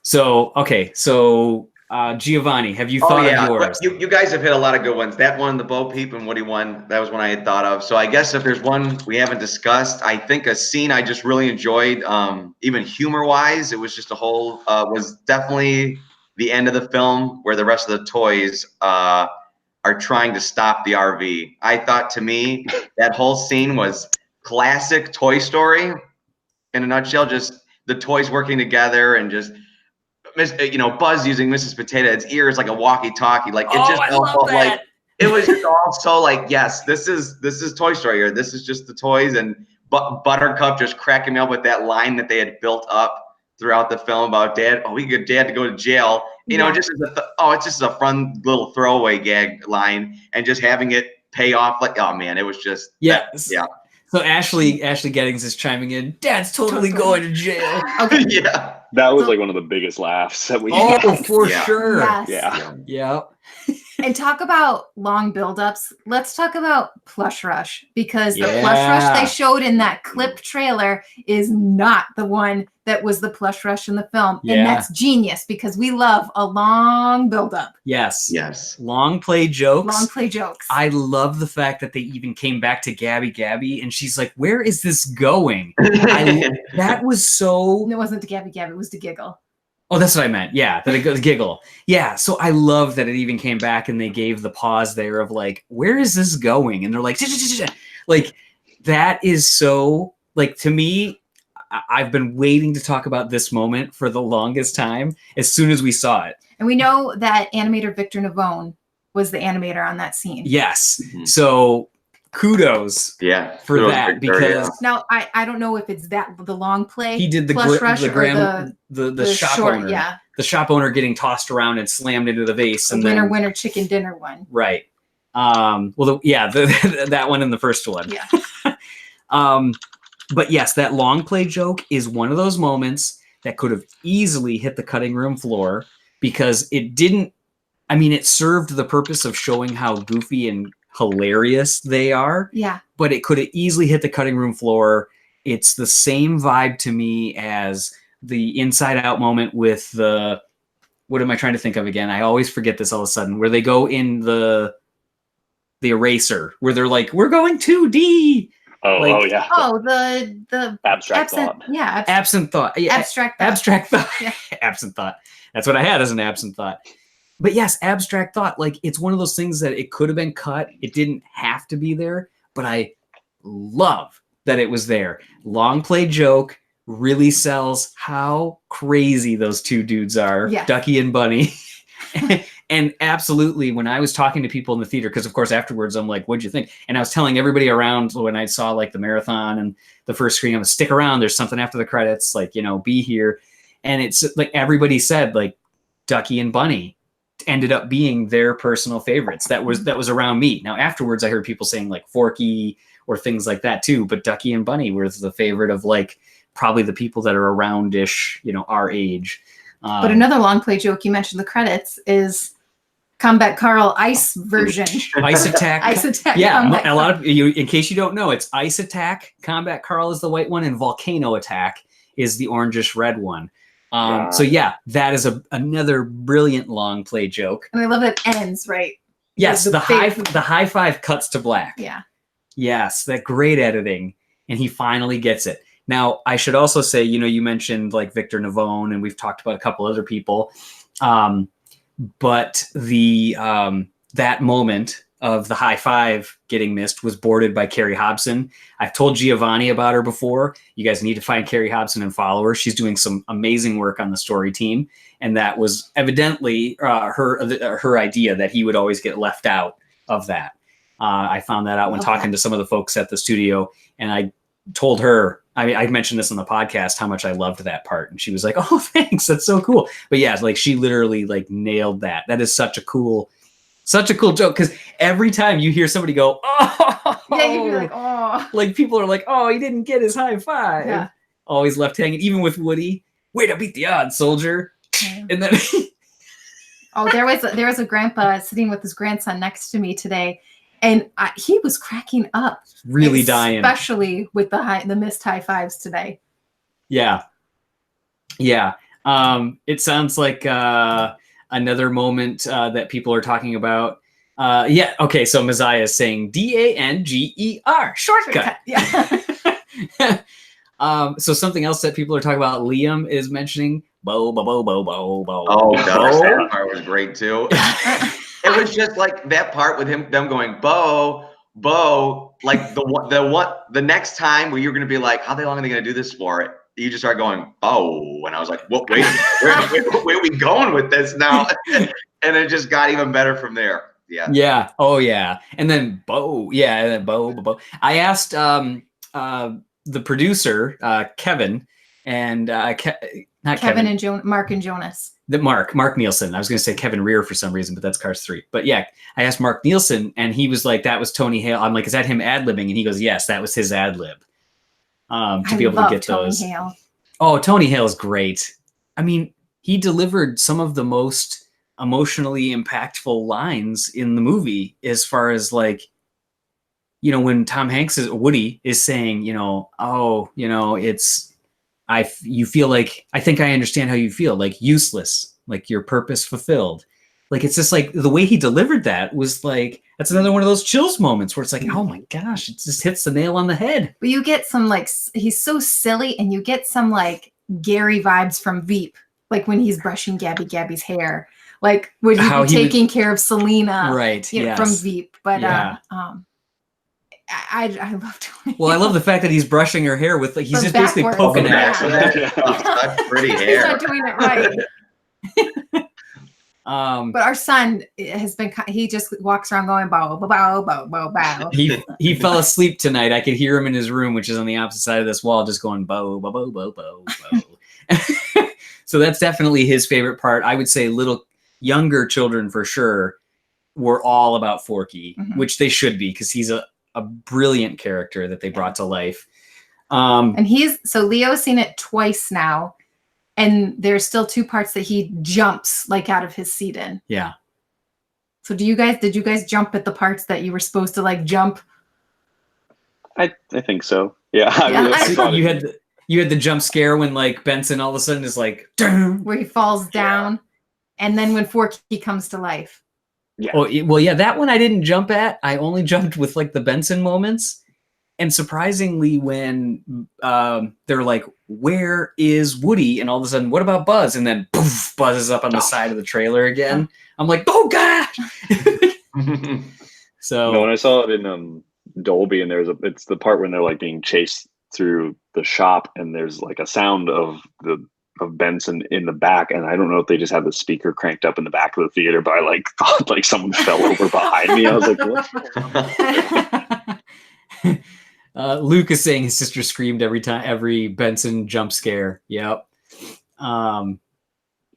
So Giovanni, have you thought of yours? You guys have hit a lot of good ones. That one, the Bo Peep and Woody one, that was one I had thought of. So I guess if there's one we haven't discussed, I think a scene I just really enjoyed, even humor-wise, it was just was definitely the end of the film where the rest of the toys are trying to stop the RV. I thought, to me, that whole scene was classic Toy Story in a nutshell. Just the toys working together and just Buzz using Mrs. Potato Head's ears like a walkie-talkie. Like it just I all love felt that. like it was just all so like, yes, this is Toy Story, or this is just the toys. And Buttercup just cracking me up with that line that they had built up throughout the film about Dad. Oh, we get Dad to go to jail. Just as it's just a fun little throwaway gag line, and just having it pay off. Like, oh man, it was just yeah. yeah. So Ashley Gettings is chiming in. Dad's totally going to jail. Okay. Yeah. That was like one of the biggest laughs that we Oh, had. for Yeah. sure. Yes. Yeah. Yeah. And talk about long buildups. Let's talk about Plush Rush, because the Plush Yeah. Rush they showed in that clip trailer is not the one that was the Plush Rush in the film. Yeah. And that's genius, because we love a long buildup, Yes. Yes. Long play jokes. long play jokes. I love the fact that they even came back to Gabby, and she's like, "Where is this going?" That was so. It wasn't to Gabby, it was to Giggle. Oh, that's what I meant. Yeah, that it goes giggle. Yeah, so I love that it even came back and they gave the pause there of like, "Where is this going?" And they're like, like that is so like to me. I've been waiting to talk about this moment for the longest time. As soon as we saw it. And we know that animator Victor Navone was the animator on that scene. Yes. Mhm. So kudos Yeah. for It was that, Victor, yeah. because Now I don't know if it's the long play. he did the Plush Rush or the shop short, owner. yeah, The shop owner getting tossed around and slammed into the vase, the and winner then winner chicken dinner one. right. That one in the first one. Yeah. But yes, that long play joke is one of those moments that could have easily hit the cutting room floor, because it didn't. I mean, it served the purpose of showing how goofy and hilarious they are, Yeah. but it could have easily hit the cutting room floor. It's the same vibe to me as the Inside Out moment with the, what am I trying to think of again? I always forget this all of a sudden, where they go in the eraser, where they're like, "We're going 2D." Like- Yeah. Oh, the Abstract thought. Yeah. Absent thought. Yeah, Abstract thought. abstract thought. Yeah. Absent thought. That's what I had as an absent thought. But yes, abstract thought. Like, it's one of those things that it could have been cut. It didn't have to be there, but I love that it was there. Long play joke really sells how crazy those two dudes are, Yes. Ducky and Bunny. And absolutely, when I was talking to people in the theater, because of course afterwards I'm like, "What'd you think?" And I was telling everybody around when I saw like the marathon and the first screen, I'm like, "Stick around. There's something after the credits. Like, be here." And it's like everybody said, like, Ducky and Bunny ended up being their personal favorites. That was around me. Now afterwards, I heard people saying like Forky or things like that too. But Ducky and Bunny were the favorite of like probably the people that are aroundish, our age. But another long play joke, you mentioned the credits, is Combat Carl Ice version. Ice Attack. Ice Attack. Yeah, Combat a lot of you. In case you don't know, it's Ice Attack. Combat Carl is the white one, and Volcano Attack is the orangish red one. So yeah, that is another brilliant long play joke. And I love it ends right. Yes, The the big- high five cuts to black. Yeah. Yes, that great editing, and he finally gets it. Now, I should also say, you mentioned like Victor Navone, and we've talked about a couple other people, but the that moment of the high five getting missed was boarded by Carrie Hobson. I've told Giovanni about her before. You guys need to find Carrie Hobson and follow her. She's doing some amazing work on the story team, and that was evidently her idea that he would always get left out of that. I found that out when talking to some of the folks at the studio, and I told her, I mentioned this on the podcast, how much I loved that part. And she was like, "Oh, thanks. That's so cool." But yeah, like she literally like nailed that. That is such a cool joke. Cause every time you hear somebody go, "Oh," Yeah, you'd be like, "Oh." Like people are like, "Oh, he didn't get his high five." Yeah. Always left hanging, even with Woody. "Way to beat the odds, soldier." Yeah. And then Oh, there was a grandpa sitting with his grandson next to me today, and he was cracking up, really dying. especially with the missed high fives today. Yeah. Yeah. It sounds like another moment that people are talking about. Yeah. Okay. So Messiah is saying DANGER, shortcut. Yeah. So something else that people are talking about, Liam is mentioning bo. Oh gosh, that part was great too. It was just like that part with them going Bo, like the next time where you're gonna be like, how long are they gonna do this for? you just start going, oh, and I was like, what? Wait, where are we going with this now? And it just got even better from there. Yeah. Yeah. Oh yeah. And then Bo. Yeah. And then Bo. I asked the producer, Kevin, and not Kevin and Mark and Jonas. Mark Nielsen. I was going to say Kevin Rear for some reason, but that's Cars 3. But yeah, I asked Mark Nielsen, and he was like, "That was Tony Hale." I'm like, "Is that him ad-libbing?" And he goes, "Yes, that was his ad-lib." To be able to get Tony those. Hale. Oh, Tony Hale is great. I mean, he delivered some of the most emotionally impactful lines in the movie, as far as like, when Tom Hanks Woody is saying, you feel like, I think I understand how you feel, like useless, like your purpose fulfilled. Like, it's just like the way he delivered that was like, that's another one of those chills moments where it's like, oh my gosh, it just hits the nail on the head. But you get some like, he's so silly, and you get some like Gary vibes from Veep, like when he's brushing Gabby's hair, like would he be taking care of Selena, right? From Veep. But yeah. I love Tony. Well, I love the fact that he's brushing her hair with, like, he's just basically poking at her. Such pretty hair. He's not doing it right. But our son has been, he just walks around going bow, bow, bow, bow, bow, bow. He fell asleep tonight. I could hear him in his room, which is on the opposite side of this wall, just going bow, bow, bow, bow, bow, bow. So that's definitely his favorite part. I would say little younger children for sure were all about Forky, which they should be, because he's a brilliant character that they brought to life. And so Leo's seen it twice now, and there's still 2 parts that he jumps like out of his seat in. Yeah. So did you guys jump at the parts that you were supposed to like jump? I think so. Yeah. You had the jump scare when like Benson all of a sudden is like, where he falls down, and then when Forky comes to life. Yeah. Oh, well, yeah, that one I didn't jump at. I only jumped with like the Benson moments. And surprisingly, when they're like, where is Woody? And all of a sudden, what about Buzz? And then poof, Buzz is up on the side of the trailer again. I'm like, oh gosh. So when I saw it in Dolby, and it's the part when they're like being chased through the shop, and there's like a sound of Benson in the back, and I don't know if they just had the speaker cranked up in the back of the theater, but I like thought like someone fell over behind me. I was like, what? Luke is saying his sister screamed every Benson jump scare. Yep.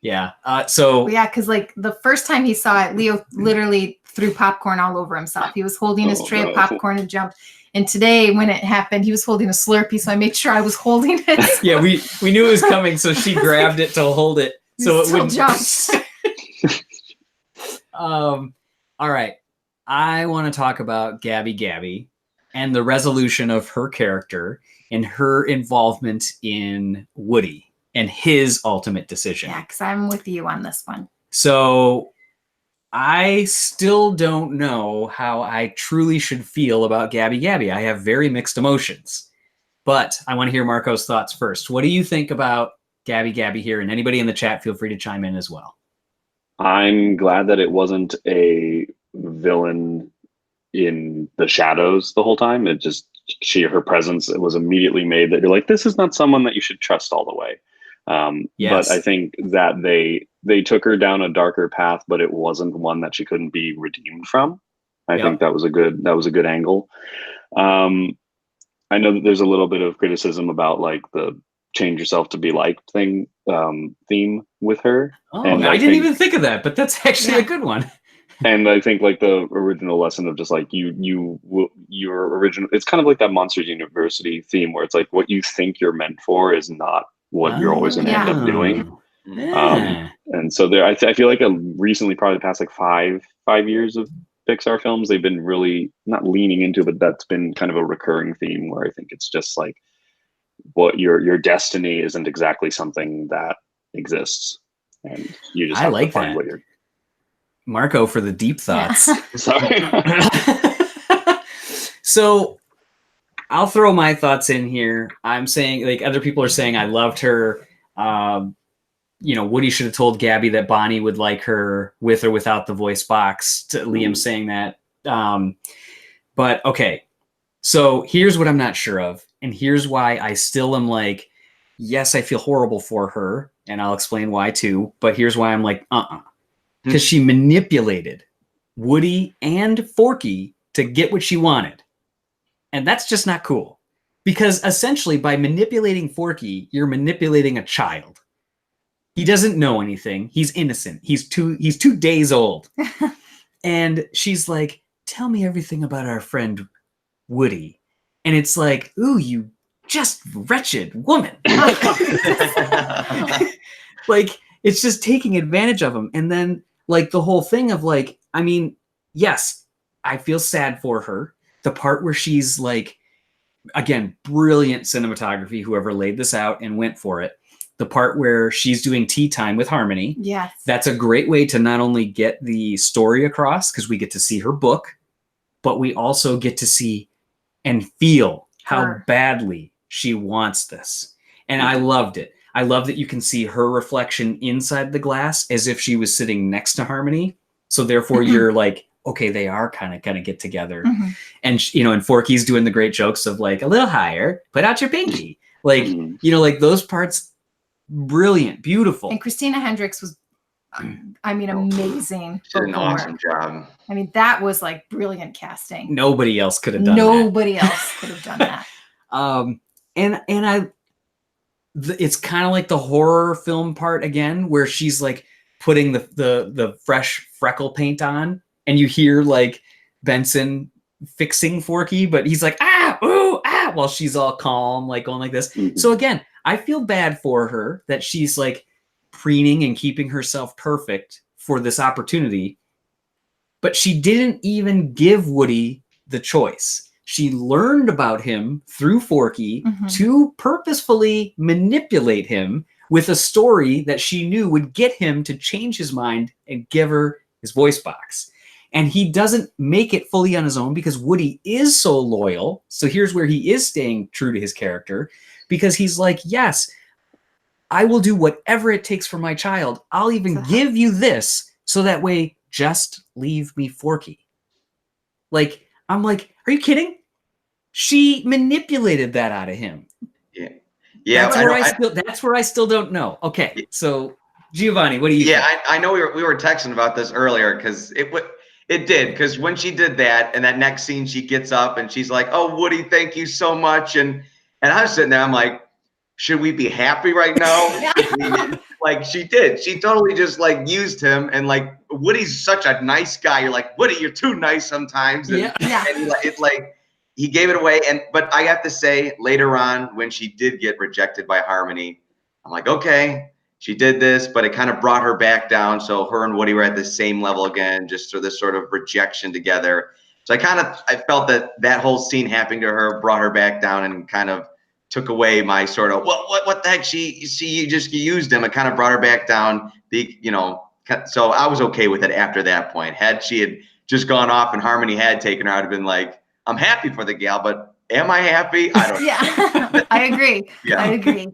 Yeah. Because like the first time he saw it, Leo literally threw popcorn all over himself. He was holding his tray of popcorn and jumped. And today, when it happened, he was holding a Slurpee, so I made sure I was holding it. Yeah, we knew it was coming, so she grabbed it to hold it, so it wouldn't jump. All right, I want to talk about Gabby and the resolution of her character and her involvement in Woody and his ultimate decision. Yeah, because I'm with you on this one. So I still don't know how I truly should feel about Gabby. I have very mixed emotions, but I want to hear Marco's thoughts first. What do you think about Gabby here? And anybody in the chat, feel free to chime in as well. I'm glad that it wasn't a villain in the shadows the whole time. It just, her presence, it was immediately made that you're like, this is not someone that you should trust all the way. Yes. But I think that they took her down a darker path, but it wasn't one that she couldn't be redeemed from. I think that was a good angle. I know that there's a little bit of criticism about like the change yourself to be liked theme with her. Oh, and I didn't even think of that, but that's actually a good one. And I think like the original lesson of just like your original, it's kind of like that Monsters University theme where it's like what you think you're meant for is not what you're always going to end up doing. Yeah. And so there, I feel like recently, probably the past like five years of Pixar films, they've been really not leaning into, but that's been kind of a recurring theme where I think it's just like what your destiny isn't exactly something that exists, and you just have to find what you're. Marco for the deep thoughts. Sorry. So I'll throw my thoughts in here. I'm saying, like, other people are saying I loved her. Woody should have told Gabby that Bonnie would like her with or without the voice box. To Liam saying that. But okay. So here's what I'm not sure of. And here's why I still am like, yes, I feel horrible for her, and I'll explain why too. But here's why I'm like, because she manipulated Woody and Forky to get what she wanted, and that's just not cool. Because essentially, by manipulating Forky, you're manipulating a child. He doesn't know anything. He's innocent. He's 2 days old, and she's like, "Tell me everything about our friend Woody," and it's like, "Ooh, you just wretched woman." Like, it's just taking advantage of him. And then like the whole thing of like, I mean, yes, I feel sad for her. The part where she's like, again, brilliant cinematography, whoever laid this out and went for it. The part where she's doing tea time with Harmony. Yes. That's a great way to not only get the story across, because we get to see her book, but we also get to see and feel how badly she wants this. And I loved it. I love that you can see her reflection inside the glass as if she was sitting next to Harmony. So therefore you're like, okay, they are kind of gonna get together. And you know, and Forky's doing the great jokes of like, a little higher, put out your pinky. Like, you know, like those parts, brilliant, beautiful. And Christina Hendricks was, I mean, amazing. She did an awesome job. I mean, that was like brilliant casting. Nobody else could have done Nobody else could have done that. It's kind of like the horror film part again, where she's like putting the fresh freckle paint on, and you hear like Benson fixing Forky, but he's like, while she's all calm, like going like this. So again, I feel bad for her that she's like preening and keeping herself perfect for this opportunity, but she didn't even give Woody the choice. She learned about him through Forky to purposefully manipulate him with a story that she knew would get him to change his mind and give her his voice box. And he doesn't make it fully on his own because Woody is so loyal. So here's where he is staying true to his character, because he's like, yes, I will do whatever it takes for my child. I'll even give you this so that way just leave me Forky. Like, I'm like, are you kidding? She manipulated that out of him. Yeah. That's where I still don't know. Okay, so Giovanni, what do you? Yeah, I know we were texting about this earlier because it did, because when she did that and that next scene, she gets up and she's like, "Oh, Woody, thank you so much," and I was sitting there, I'm like, should we be happy right now? Like she did. She totally just like used him, and like Woody's such a nice guy. You're like, Woody, you're too nice sometimes. And, and it's like he gave it away. But I have to say, later on when she did get rejected by Harmony, I'm like, okay, she did this, but it kind of brought her back down. So her and Woody were at the same level again, just for this sort of rejection together. So I felt that whole scene happening to her brought her back down and kind of took away my sort of what the heck, she just used him. It kind of brought her back down. So I was okay with it after that point. Had she had just gone off and Harmony had taken her, I'd have been like, I'm happy for the gal, but am I happy? I don't know. Yeah, I agree. Yeah. I agree.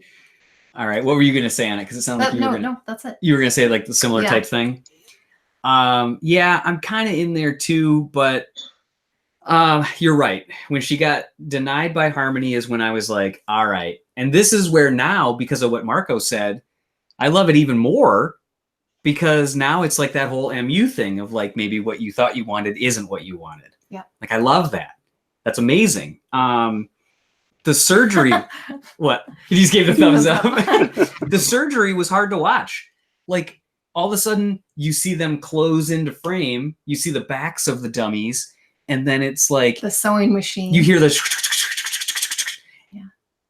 All right, what were you going to say on it? Because it sounded like no, that's it. You were going to say like the similar type thing. Yeah, I'm kind of in there too, but you're right. When she got denied by Harmony is when I was like, all right. And this is where now, because of what Marco said, I love it even more, because now it's like that whole MU thing of like, maybe what you thought you wanted isn't what you wanted. Yeah. Like, I love that. That's amazing. The surgery, what? You just gave the thumbs up. The surgery was hard to watch. Like, all of a sudden you see them close into frame. You see the backs of the dummies. And then it's like the sewing machine. You hear the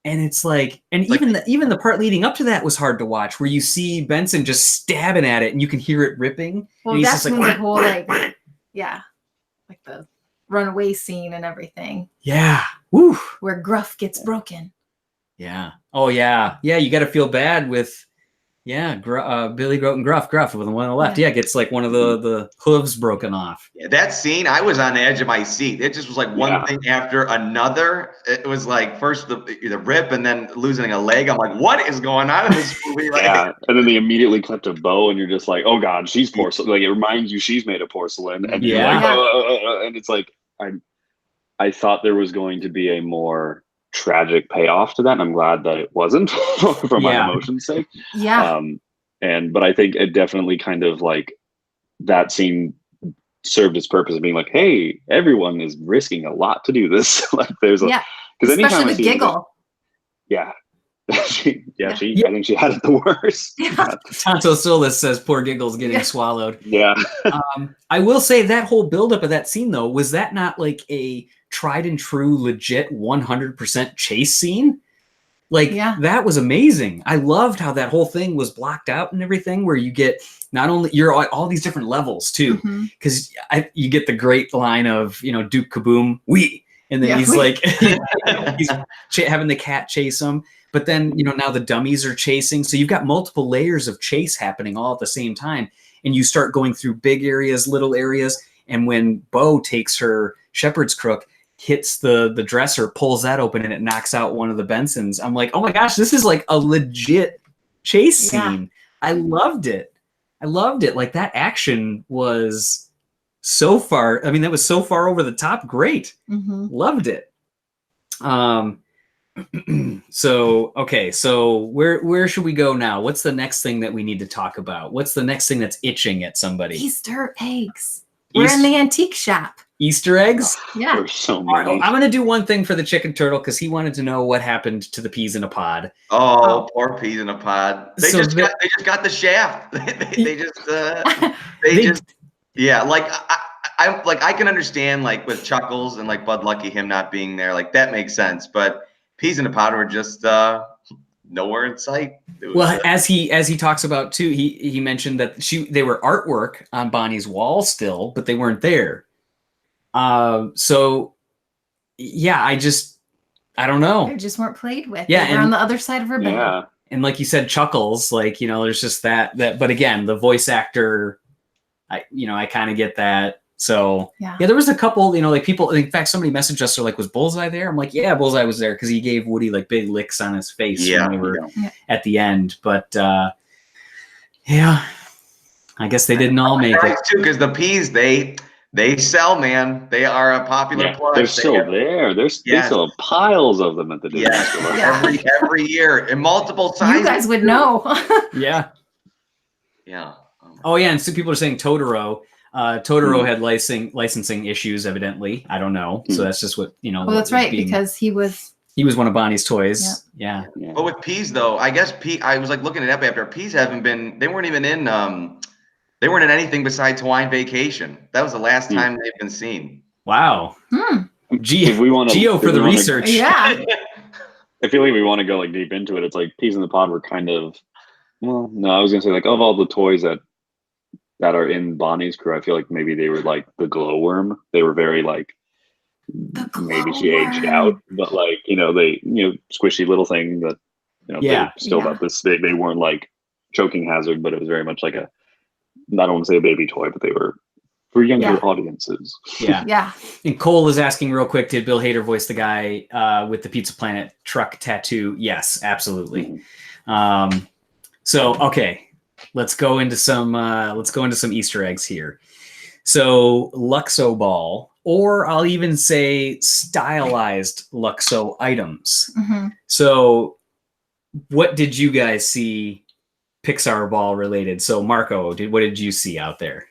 and it's like, and even the part leading up to that was hard to watch, where you see Benson just stabbing at it, and you can hear it ripping. Well, and that's just like, the whole like the runaway scene and everything. Yeah, woo. Where Gruff gets broken. Yeah. Oh yeah. Yeah. You got to feel bad with. Yeah, Billy Goat and Gruff with the one on the left. Yeah, gets like one of the hooves broken off. Yeah, that scene, I was on the edge of my seat. It just was like one thing after another. It was like first the rip and then losing a leg. I'm like, what is going on in this movie? Like, yeah, and then they immediately cut to Bo, and you're just like, oh God, she's porcelain. Like, it reminds you she's made of porcelain, and you're like, and it's like I thought there was going to be a more tragic payoff to that. And I'm glad that it wasn't for my Yeah. emotions' sake. Yeah. But I think it definitely kind of like that scene served its purpose of being like, hey, everyone is risking a lot to do this. Like there's Yeah. because anytime Especially I the see giggle. yeah. I think she had it the worst. Yeah. Tonto Solis says poor Giggles getting Yeah. swallowed. Yeah. I will say that whole buildup of that scene, though, was that not like a tried and true, legit 100% chase scene? Like, Yeah. that was amazing. I loved how that whole thing was blocked out and everything, where you get not only, you're at all these different levels, too. Mhm. Because you get the great line of, Duke Kaboom, we. And then Yeah, he's we. like, he's having the cat chase him. But then, now the dummies are chasing. So you've got multiple layers of chase happening all at the same time. And you start going through big areas, little areas. And when Bo takes her shepherd's crook, hits the dresser, pulls that open, and it knocks out one of the Bensons. I'm like, oh my gosh, this is like a legit chase scene. Yeah. I loved it. Like that action was so far. I mean, that was so far over the top. Great. Mm-hmm. Loved it. So where should we go now? What's the next thing that we need to talk about? What's the next thing that's itching at somebody? Easter eggs. We're in the antique shop. Easter eggs? Yeah. There's so All right, many. I'm going to do one thing for the chicken turtle because he wanted to know what happened to the peas in a pod. Oh, poor peas in a pod. They So just got the shaft. they just yeah. Like I can understand like with Chuckles and like Bud Lucky him not being there, like that makes sense. But peas in a pod were just nowhere in sight. Well, as he talks about too, he mentioned that they were artwork on Bonnie's wall still, but they weren't there. So yeah, I don't know. They just weren't played with. Yeah, they were on the other side of her bed. Yeah. And like you said, Chuckles, like, there's just that, but again, the voice actor, I kind of get that. So yeah, there was a couple, like people, in fact, somebody messaged us, they're like, was Bullseye there? I'm like, yeah, Bullseye was there because he gave Woody like big licks on his face when they were at the end. But yeah, I guess they didn't all make it. Too, because the peas, they sell, man. They are a popular plush. They're still there. They still have piles of them at the Disney store. Every year in multiple sizes. You guys would know. Yeah. Yeah. Oh yeah, and so people are saying Totoro. Totoro had licensing issues, evidently. I don't know. So that's just what Well, that's right, because he was one of Bonnie's toys. Yeah. But with peas, though, I guess I was like looking it up after. Peas haven't been. They weren't even in. They weren't in anything besides Hawaiian Vacation. That was the last time they've been seen. Wow. Geo for the research. Yeah. I feel like we want to go like deep into it. It's like Peas in the Pod were kind of. Well, no, I was gonna say like of all the toys that are in Bonnie's crew, I feel like maybe they were like the glowworm. They were very like maybe she aged out, but like they squishy little thing that they're still about this big. They weren't like choking hazard, but it was very much like I don't want to say a baby toy, but they were for younger audiences. Yeah. Yeah. And Cole is asking real quick, did Bill Hader voice the guy with the Pizza Planet truck tattoo? Yes, absolutely. So okay, let's go into some Easter eggs here. So Luxo Ball, or I'll even say stylized Luxo items. Mm-hmm. So what did you guys see Pixar Ball related? So Marco, what did you see out there?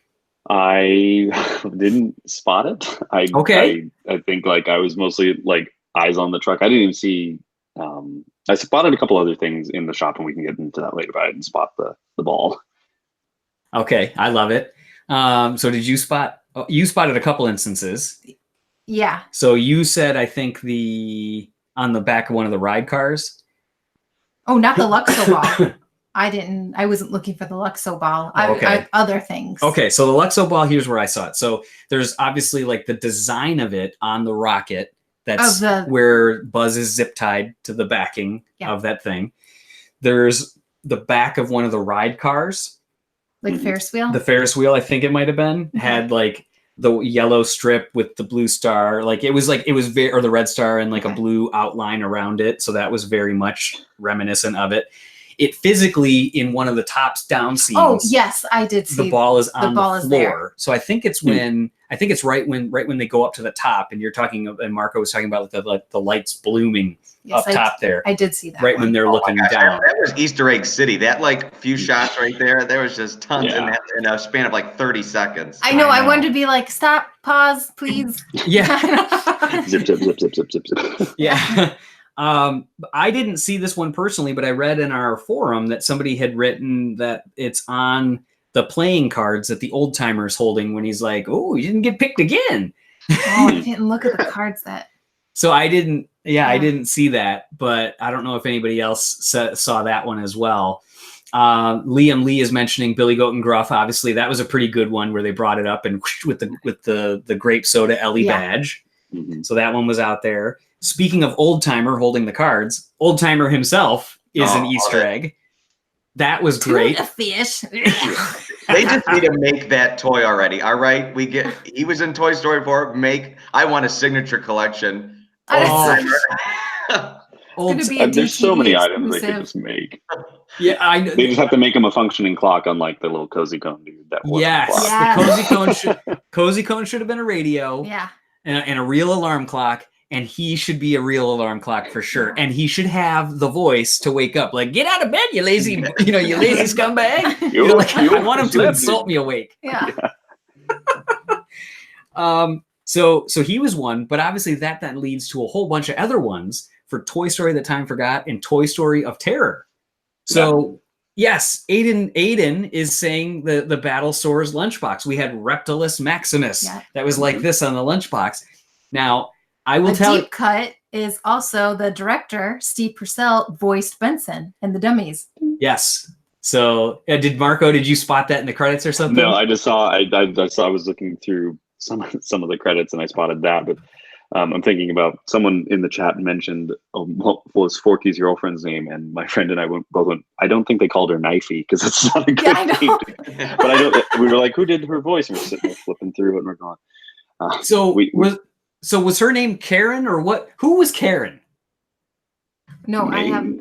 I didn't spot it. I think like I was mostly like eyes on the truck. I didn't even see. I spotted a couple other things in the shop, and we can get into that later. But I didn't spot the ball. Okay, I love it. So did you spot? You spotted a couple instances. Yeah. So you said, I think on the back of one of the ride cars. Oh, not the Luxo Ball. I wasn't looking for the Luxo Ball. I other things. Okay, so the Luxo Ball, here's where I saw it. So there's obviously like the design of it on the rocket. That's where Buzz is zip tied to the backing of that thing. There's the back of one of the ride cars. Like Ferris wheel? The Ferris wheel, I think it might have been, had like the yellow strip with the blue star. Like it was very, or the red star and like a blue outline around it. So that was very much reminiscent of it. it physically in one of the tops down scenes. Oh yes, I did see the ball is on the ball is floor. there. So I think it's right when they go up to the top, and you're talking, and Marco was talking about the lights blooming Yes, up top there. I did see that. Right when they're looking down. That was Easter egg city. That like few shots right there. There was just tons in a span of like 30 seconds. I know. I wanted to be like, stop, pause, please. Yeah. Zip, zip, zip, zip, zip, zip, zip. Yeah. I didn't see this one personally, but I read in our forum that somebody had written that it's on the playing cards that the old timer's holding when he's like, "Oh, you didn't get picked again." Oh, I didn't look at the cards that. So I didn't. Yeah, I didn't see that, but I don't know if anybody else saw that one as well. Liam Lee is mentioning Billy Goat and Gruff. Obviously, that was a pretty good one where they brought it up and with the grape soda Ellie badge. Mhm. So that one was out there. Speaking of old timer holding the cards, old timer himself is an Easter egg. That was great. Tuna fish. They just need to make that toy already. All right, he was in Toy Story 4. I want a signature collection. There's so many items they could just make. Yeah, I know. They just have to make him a functioning clock, unlike the little cozy cone dude. That yes, the cozy cone should have been a radio. Yeah, and a real alarm clock, and he should be a real alarm clock for sure. And he should have the voice to wake up, like, "Get out of bed, you lazy, you lazy scumbag." I want him to insult me awake. Yeah. So he was one, but obviously that then leads to a whole bunch of other ones for Toy Story That Time Forgot and Toy Story of Terror. So yes, Aiden is saying the Battle Soars lunchbox. We had Reptilus Maximus that was like this on the lunchbox. Now I will tell you, deep cut is also the director Steve Purcell voiced Benson in the Dummies. Yes. So did you spot that in the credits or something? No, I just saw. I was looking through some of the credits and I spotted that, but I'm thinking about someone in the chat mentioned what was Forky's girlfriend's name, and my friend and I both went, I don't think they called her Knifey because it's not a good name. But we were like, who did her voice? And we're sitting there flipping through it and we're going. Was her name Karen or what? Who was Karen? No, I have.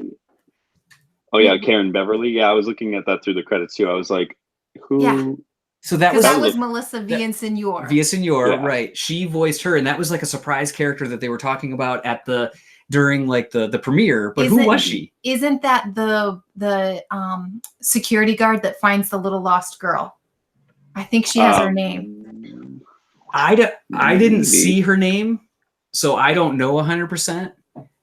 Oh yeah, Karen Beverly. Yeah, I was looking at that through the credits too. I was like, who? Yeah. So that was Melissa Villaseñor. Villaseñor, right? She voiced her, and that was like a surprise character that they were talking about during like the premiere. But who was she? Isn't that the security guard that finds the little lost girl? I think she has her name. I didn't see her name, so I don't know 100%.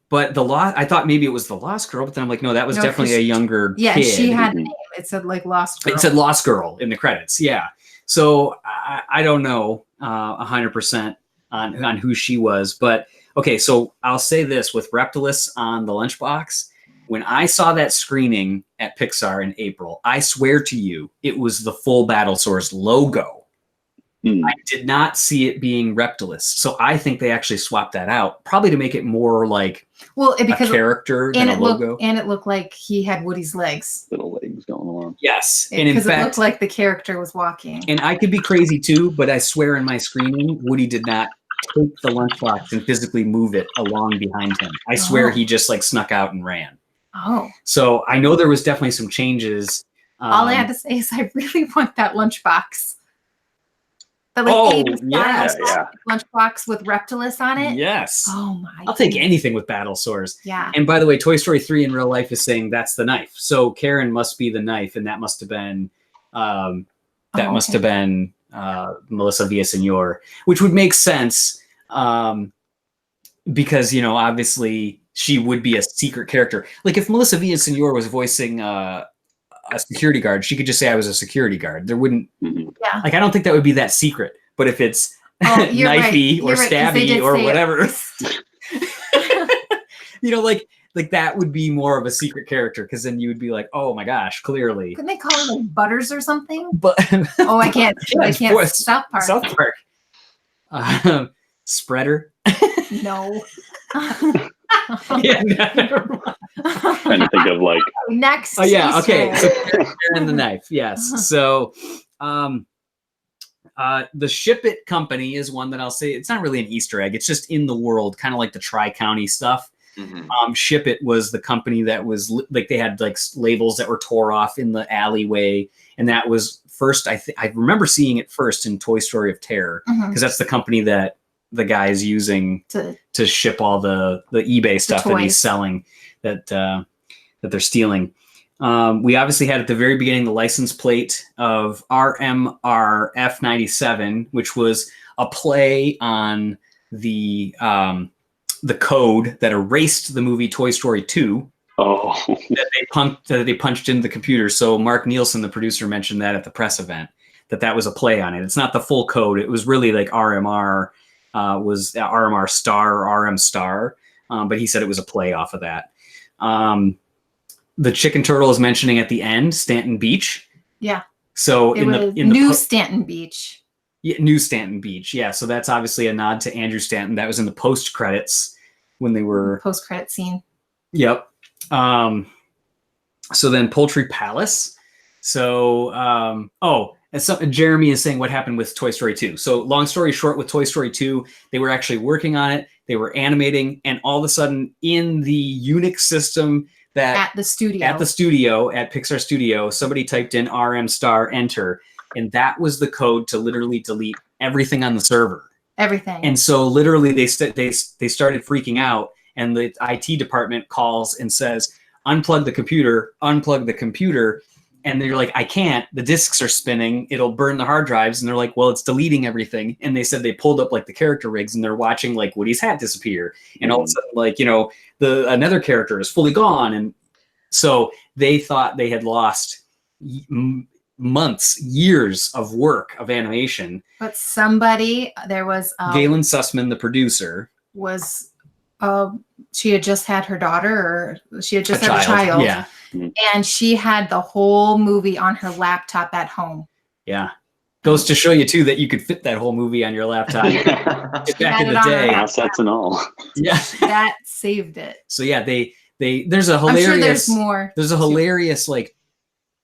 But I thought maybe it was the Lost Girl, but then I'm like, no, that was definitely a younger kid. Yeah, she had a name. It said like Lost Girl. It said Lost Girl in the credits, yeah. So I don't know 100% on who she was. But, okay, so I'll say this. With Reptilus on the lunchbox, when I saw that screening at Pixar in April, I swear to you, it was the full Battle Source logo. I did not see it being Reptilus. So I think they actually swapped that out, probably to make it more like a character than a logo. And it looked like he had Woody's legs. Little legs going along. Yes. And in fact, it looked like the character was walking. And I could be crazy too, but I swear in my screening, Woody did not take the lunchbox and physically move it along behind him. I swear he just like snuck out and ran. Oh. So I know there was definitely some changes. All I had to say is I really want that lunchbox. The lunchbox with Reptilus on it. Yes. Oh my! I'll take anything with Battle Soars. Yeah. And by the way, Toy Story 3 in real life is saying that's the knife. So Karen must be the knife, and that must have been Melissa Villaseñor, which would make sense because obviously she would be a secret character. Like if Melissa Villaseñor was voicing a security guard, she could just say I was a security guard. There wouldn't like I don't think that would be that secret. But if it's knifey or stabby or whatever, like that would be more of a secret character because then you would be like, oh my gosh, clearly. Couldn't they call him like Butters or something? But I can't. I can't. South Park. South Park. Spreader. No. Yeah, never mind. Trying to think of like next. Oh yeah, okay. So Karen the knife, yes. So the Ship It company is one that I'll say it's not really an Easter egg. It's just in the world, kind of like the Tri-County stuff. Ship It was the company that was like, they had like labels that were tore off in the alleyway, and that was first. I remember seeing it first in Toy Story of Terror, because that's the company that the guy is using to ship all the eBay stuff that he's selling, that they're stealing. We obviously had at the very beginning the license plate of RMR F97, which was a play on the code that erased the movie Toy Story 2. Oh, that they punched into the computer. So Mark Nielsen, the producer, mentioned that at the press event, that was a play on it. It's not the full code. It was really like RMR was RMR star or RM star, but he said it was a play off of that. The chicken turtle is mentioning at the end Stanton Beach. Yeah. So in the Stanton Beach. Yeah, New Stanton Beach. Yeah, so that's obviously a nod to Andrew Stanton. That was in the post credits when they were post credit scene. Yep. So then Poultry Palace. So and Jeremy is saying what happened with Toy Story 2. So long story short, with Toy Story 2, they were actually working on it. They were animating, and all of a sudden in the Unix system at the studio at Pixar Studio, somebody typed in RM star enter, and that was the code to literally delete everything on the server. Everything. And so literally they started freaking out, and the IT department calls and says, unplug the computer. And they're like, I can't, the disks are spinning, it'll burn the hard drives. And they're like, well, it's deleting everything. And they said they pulled up like the character rigs, and they're watching like Woody's hat disappear. And all of a sudden, like, another character is fully gone. And so they thought they had lost months, years of work of animation. But there was Galen Sussman, the producer, was she had just had her daughter, or she had just had a child. Yeah. And she had the whole movie on her laptop at home. Yeah. Goes to show you too that you could fit that whole movie on your laptop. Back in the day. Assets and all. Yeah. That saved it. So yeah, there's a hilarious, I'm sure there's more. There's a hilarious, like,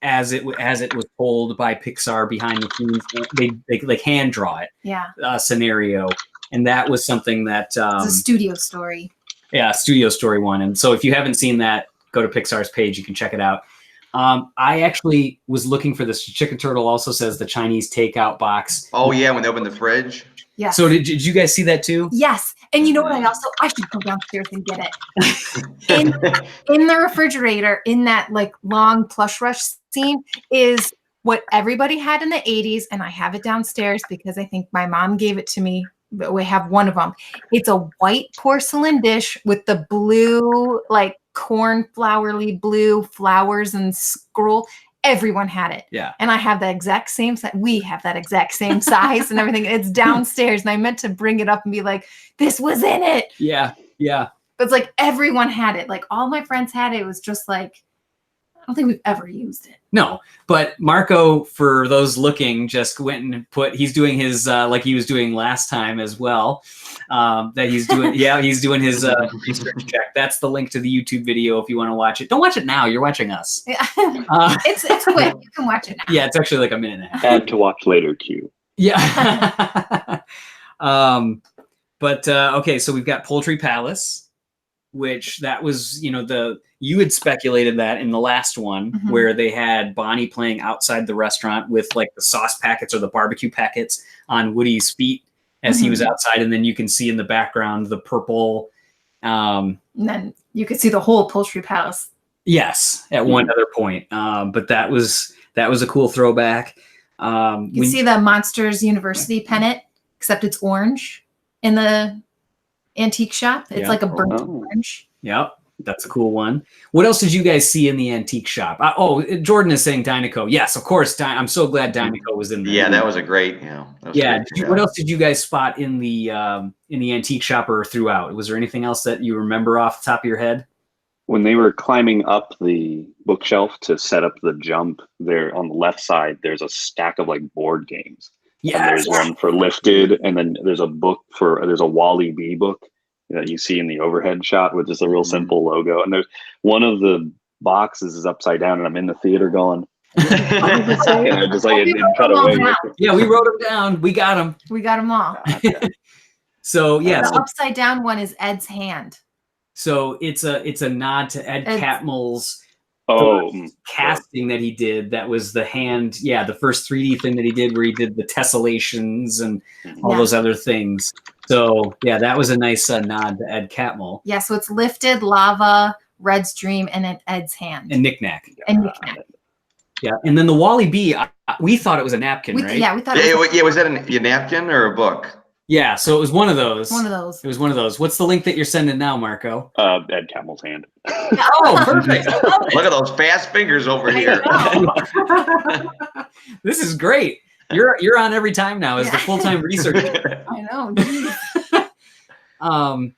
as it was told by Pixar behind the scenes, they like hand draw it. Yeah. Scenario. And that was something that it's a studio story. Yeah, studio story one. And so if you haven't seen that, go to Pixar's page, you can check it out. I actually was looking for this. Chicken Turtle also says the Chinese takeout box. Oh yeah, when they open the fridge. Yeah. So did you guys see that too? Yes. And you know what? I should go downstairs and get it. in the refrigerator, in that like long plush rush scene, is what everybody had in the 80s, and I have it downstairs because I think my mom gave it to me. But we have one of them. It's a white porcelain dish with the blue, like cornflowerly blue flowers and scroll. Everyone had it. Yeah. And I have the exact same size. We have that exact same size and everything. It's downstairs. And I meant to bring it up and be like, this was in it. Yeah. Yeah. But it's like everyone had it. Like all my friends had it. It was just like, I don't think we've ever used it. No, but Marco, for those looking, just went and he's doing his, like he was doing last time as well. That he's doing, he's doing his research check. That's the link to the YouTube video if you want to watch it. Don't watch it now. You're watching us. Yeah. It's quick. You can watch it now. Yeah, it's actually like a minute and a half. Add to watch later queue. Yeah. Okay, so we've got Poultry Palace, which that was, you had speculated that in the last one where they had Bonnie playing outside the restaurant with like the sauce packets or the barbecue packets on Woody's feet as he was outside. And then you can see in the background the purple. And then you could see the whole Poultry Palace. Yes, at one other point. But that was a cool throwback. You can see the Monsters University pennant, except it's orange in the antique shop. It's like a burnt orange. Yep. That's a cool one. What else did you guys see in the antique shop? Jordan is saying Dynaco. Yes, of course. I'm so glad Dynaco was in there. Yeah, that was a great. Great, what else did you guys spot in the antique shop or throughout? Was there anything else that you remember off the top of your head? When they were climbing up the bookshelf to set up the jump, there on the left side, there's a stack of like board games. Yeah. There's one for Lifted, and then there's a Wally B book that you see in the overhead shot with just a real simple logo. And there's one of the boxes is upside down, and I'm in the theater going, just like it cut away. Yeah, we wrote them down. We got them. We got them all. So yeah, the upside down one is Ed's hand. So it's a nod to Ed It's- Catmull's Oh, casting that he did. That was the the first 3D thing that he did, where he did the tessellations and all Yeah. those other things. So yeah, that was a nice nod to Ed Catmull Yeah, so it's Lifted, Lava, Red's Dream, and then Ed's Hand. and Knick-Knack. And Knick-Knack. Yeah, and then the Wally B, we thought it was a napkin, right? Yeah, we thought it was Was that a napkin or a book? Yeah, so it was one of those. one of those. It was one of those. What's the link that you're sending now, Marco? Ed Camel's hand. Oh, perfect. Look at those fast fingers over here. This is great. You're on every time now as the full-time researcher. I know.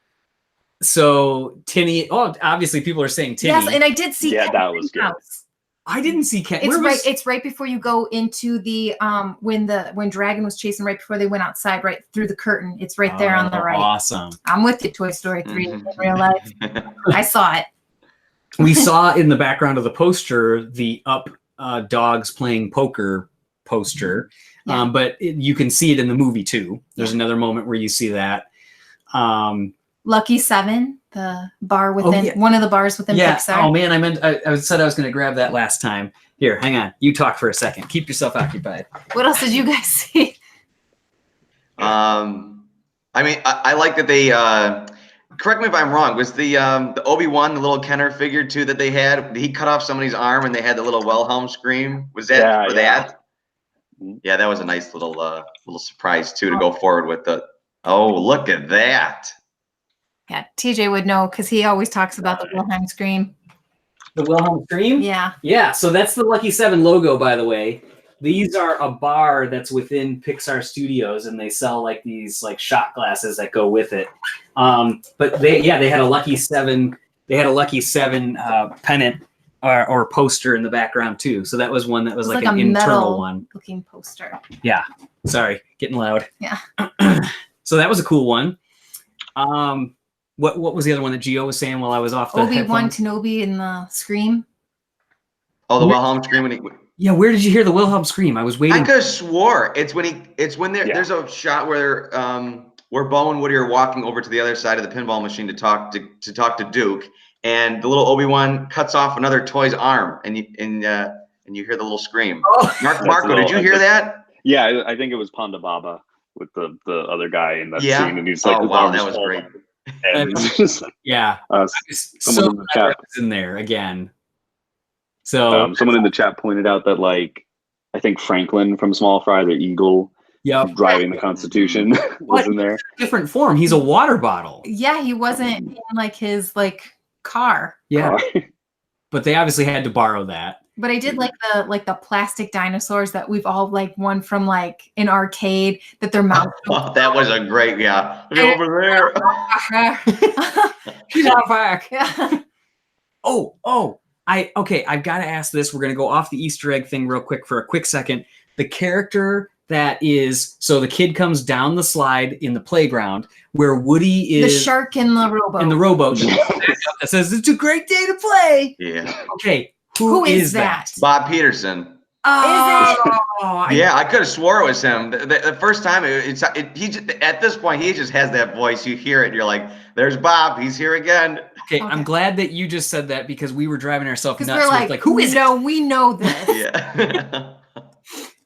So Tinny. Oh, obviously people are saying Tinny. Yes, and I did see. Yeah, Cat that was good. House. I didn't see Ken. It's right before you go into the when Dragon was chasing right before they went outside, right through the curtain. It's right there on the right. Awesome. I'm with you, Toy Story 3 in real life. I saw it. We saw in the background of the poster the Up dogs playing poker poster, Yeah. but you can see it in the movie too. There's another moment where you see that. Lucky 7, the bar within one of the bars within Yeah. Pixar. Oh man, I said I was going to grab that last time. Here, hang on. You talk for a second. Keep yourself occupied. What else did you guys see? I mean, I like that they. Correct me if I'm wrong. Was the Obi-Wan, the little Kenner figure too that they had? He cut off somebody's arm and they had the little Wilhelm scream. Was that for that? Yeah, that was a nice little surprise too to go forward with the. Oh, look at that! Yeah, TJ would know because he always talks about the Wilhelm scream. The Wilhelm Scream? Yeah. Yeah, so that's the Lucky 7 logo, by the way. These are a bar that's within Pixar Studios, and they sell like these like shot glasses that go with it. But they had a Lucky 7. They had a Lucky 7 pennant or poster in the background too. So that was one that was like an internal one. Looking poster. Yeah. Sorry, getting loud. Yeah. So that was a cool one. What was the other one that Gio was saying while I was off the Obi-Wan headphones? Kenobi in the scream. Oh, the Wilhelm scream when he. Yeah, where did you hear the Wilhelm scream? I was waiting. I could have swore it's when there's a shot where Bo and Woody are walking over to the other side of the pinball machine to talk to Duke, and the little Obi-Wan cuts off another toy's arm, and you hear the little scream. Oh. Marco, did you hear that? Yeah, I think it was Ponda Baba with the other guy in that scene, and he's like, "Oh wow, that was great." And it's just like, Yeah. someone in the chat in there again. So someone in the chat pointed out that like I think Franklin from Small Fry, the eagle, driving the Constitution, was in there. Different form. He's a water bottle. Yeah, he wasn't in like his like car. Yeah. But they obviously had to borrow that. But I did like the plastic dinosaurs that we've all like won from like an arcade that their mouth. Oh, that was a great Look over there. She's out back. Yeah. I've got to ask this. We're going to go off the Easter egg thing real quick for a quick second. The character that is, so the kid comes down the slide in the playground where Woody is the shark in the rowboat. In the rowboat. That says, "It's a great day to play." Yeah. Okay. Who is that? Bob Peterson. Oh, Yeah, I could have swore it was him. The first time, at this point, he just has that voice. You hear it, and you're like, "There's Bob. He's here again." Okay, I'm glad that you just said that because we were driving ourselves nuts. We're like, who is it? No, we know this. Yeah.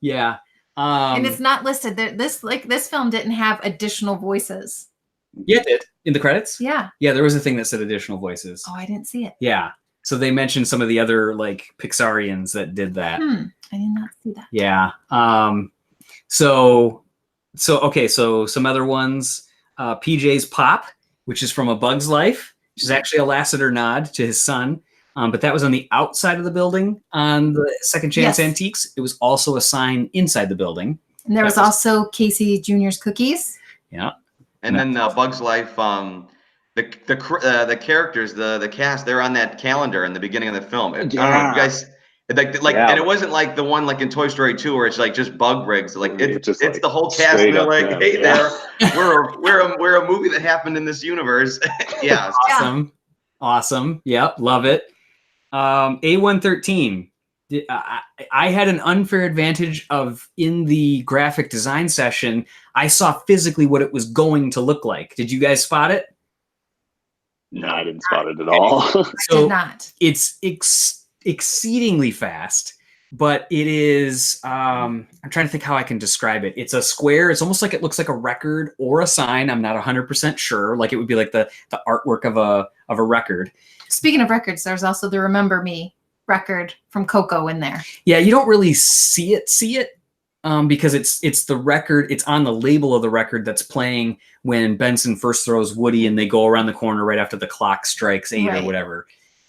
Yeah. And it's not listed. This film didn't have additional voices. Yeah, it did. In the credits? Yeah. Yeah, there was a thing that said additional voices. Oh, I didn't see it. Yeah. So they mentioned some of the other like Pixarians that did that. I did not see that. Yeah. So some other ones. PJ's Pop, which is from A Bug's Life, which is actually a Lasseter nod to his son. But that was on the outside of the building on the Second Chance Antiques. It was also a sign inside the building. And there was also Casey Jr.'s Cookies. Yeah. And then Bug's Life, the characters, the cast, they're on that calendar in the beginning of the film. I don't know if you guys and it wasn't like the one like in Toy Story 2 where it's like just bug rigs. Like it's the whole cast. And they're like, "Hey there, we're a movie that happened in this universe." Yeah. Awesome. Yep. Love it. A113. I had an unfair advantage of in the graphic design session. I saw physically what it was going to look like. Did you guys spot it? No, I didn't spot it at all. I So did not. it's exceedingly fast, but it is I'm trying to think how I can describe it. It's a square. It's almost like it looks like a record or a sign. I'm not 100% sure. Like it would be like the artwork of a record. Speaking of records, there's also the Remember Me record from Coco in there. Yeah, you don't really see it because it's the record. It's on the label of the record that's playing when Benson first throws Woody and they go around the corner right after the clock strikes 8 or whatever.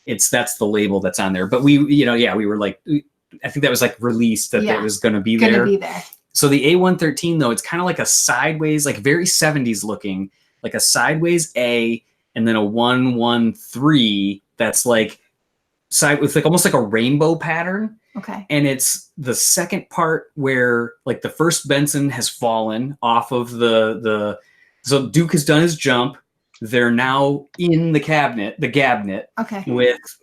That's the label that's on there. But we were like, I think that was like released that it was going to be there. So the A113 though, it's kind of like a sideways, like very 70s looking, like a sideways A, and then a 113 that's like side with like almost like a rainbow pattern. Okay. And it's the second part where like the first Benson has fallen off of so Duke has done his jump. They're now in the cabinet. Okay.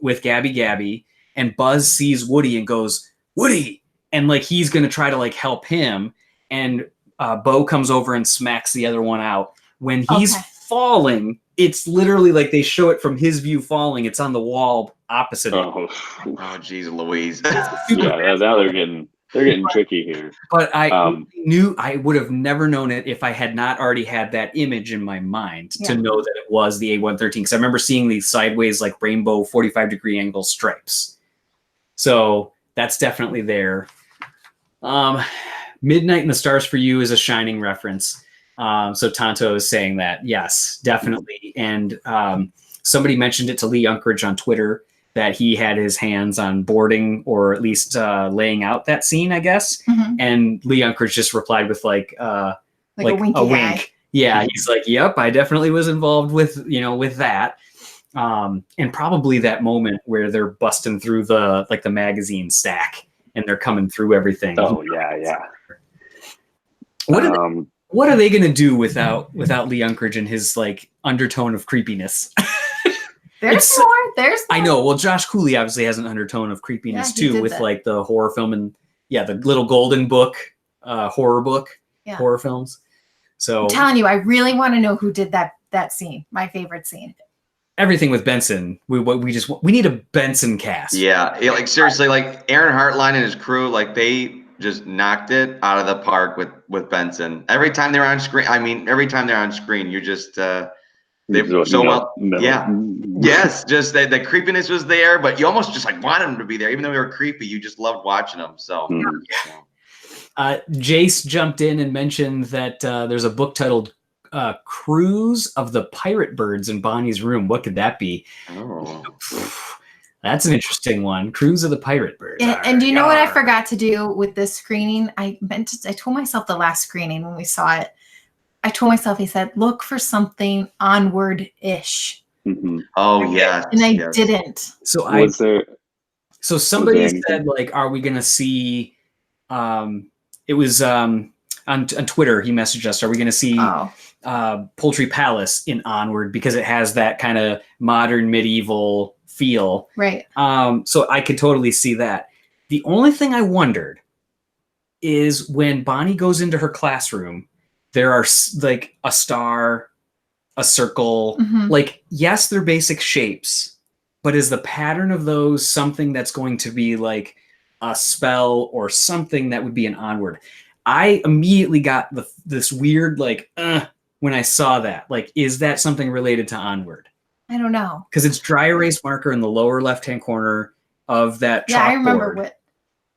With Gabby, and Buzz sees Woody and goes, Woody, and like he's gonna try to like help him, and Bo comes over and smacks the other one out. When he's falling, it's literally like they show it from his view falling. It's on the wall opposite him. Oh, geez, Louise. Yeah, now they're getting tricky here. But I knew I would have never known it if I had not already had that image in my mind to know that it was the A113. Because I remember seeing these sideways like rainbow 45-degree angle stripes. So that's definitely there. Midnight in the Stars for You is a Shining reference. So Tonto is saying that, yes, definitely. And somebody mentioned it to Lee Unkrich on Twitter that he had his hands on boarding or at least laying out that scene, I guess. Mm-hmm. And Lee Unkrich just replied with like a wink. Yeah, he's like, yep, I definitely was involved with that. And probably that moment where they're busting through the magazine stack and they're coming through everything. Oh, yeah. What are they going to do without Lee Unkrich and his like undertone of creepiness? There's more. I know. Well, Josh Cooley obviously has an undertone of creepiness too, with like the horror film and the little golden book, horror films. So I'm telling you, I really want to know who did that scene. My favorite scene. Everything with Benson. We need a Benson cast. Yeah, like seriously, like Aaron Hartline and his crew, like they just knocked it out of the park with Benson. Every time they're on screen, you're just yes, just the creepiness was there, but you almost just like wanted them to be there, even though they were creepy. You just loved watching them. So, Jace jumped in and mentioned that there's a book titled "Cruise of the Pirate Birds" in Bonnie's room. What could that be? Oh. That's an interesting one. Cruise of the Pirate Birds. And do you know what I forgot to do with this screening? I told myself the last screening when we saw it. I told myself, I said, look for something onward-ish. Mm-hmm. Oh, yeah. And I didn't. So somebody said, like, are we going to see, it was on Twitter, he messaged us, are we going to see Poultry Palace in Onward because it has that kind of modern medieval feel. Right. So I could totally see that. The only thing I wondered is when Bonnie goes into her classroom, there are like a star, a circle, like, yes, they're basic shapes, but is the pattern of those something that's going to be like a spell or something that would be an Onward? I immediately got this weird, like, when I saw that, like, is that something related to Onward? I don't know. Because it's dry erase marker in the lower left-hand corner of that chalkboard. Yeah, I remember what.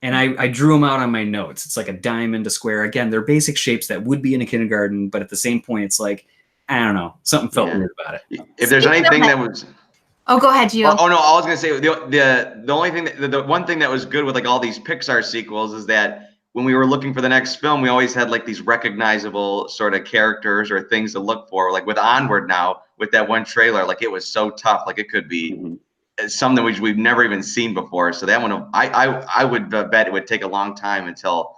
And I drew them out on my notes. It's like a diamond, a square. Again, they're basic shapes that would be in a kindergarten, but at the same point, it's like, I don't know. Something felt weird about it. If there's anything that was... Oh, go ahead, Gio. Oh, no, I was going to say, the only thing, the one thing that was good with like all these Pixar sequels is that when we were looking for the next film, we always had like these recognizable sort of characters or things to look for. Like with Onward now, with that one trailer, like it was so tough. Like it could be something which we've never even seen before. So that one, I would bet it would take a long time until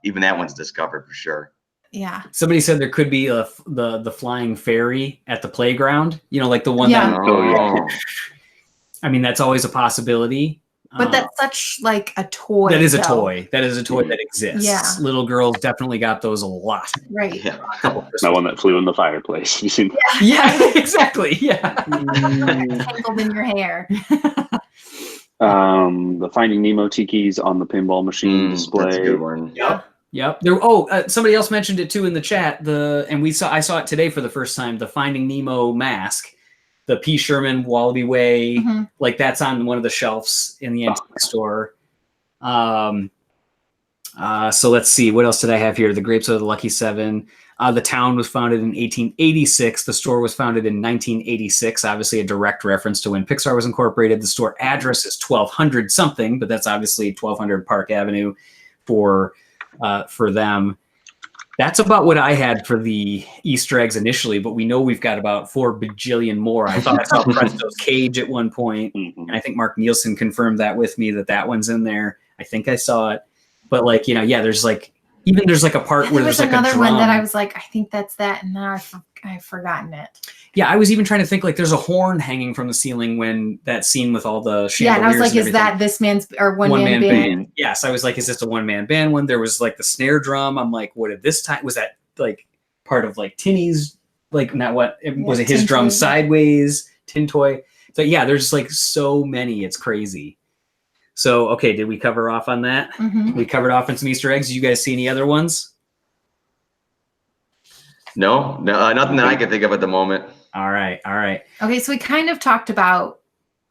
even that one's discovered for sure. Yeah. Somebody said there could be the flying fairy at the playground. You know, like the one that. I mean, that's always a possibility. But that's such like a toy. That is a though. toy. That is a toy that exists. Yeah. Little girls definitely got those a lot. Right. Yeah. That one that flew in the fireplace. You seen that? Yeah, exactly. Yeah. Tangled in your hair. The Finding Nemo tikis on the pinball machine display. That's a good one. Yep. There. Somebody else mentioned it too in the chat. I saw it today for the first time. The Finding Nemo mask, the P. Sherman Wallaby Way, like that's on one of the shelves in the antique store. So let's see, what else did I have here? The Grapes of the Lucky Seven. The town was founded in 1886. The store was founded in 1986. Obviously, a direct reference to when Pixar was incorporated. The store address is 1200 something, but that's obviously 1200 Park Avenue for them. That's about what I had for the Easter eggs initially, but we know we've got about 4 bajillion more. I thought I saw Presto's cage at one point, and I think Mark Nielsen confirmed that with me that one's in there. I think I saw it, but like there's like a part where there's like another a drum. one that I was like, I think that's that, and now I've forgotten it. Yeah, I was even trying to think like there's a horn hanging from the ceiling when that scene with all the chandeliers. Yeah, and I was like, is that this man's or one man band? Yes, I was like, is this a one man band one? There was like the snare drum. I'm like, what at this time was that like part of like Tinny's like not what was it his drum sideways tin toy? So yeah, there's like so many, it's crazy. So okay, did we cover off on that? We covered off on some Easter eggs. Did you guys see any other ones? No, nothing that I can think of at the moment. All right. Okay, so we kind of talked about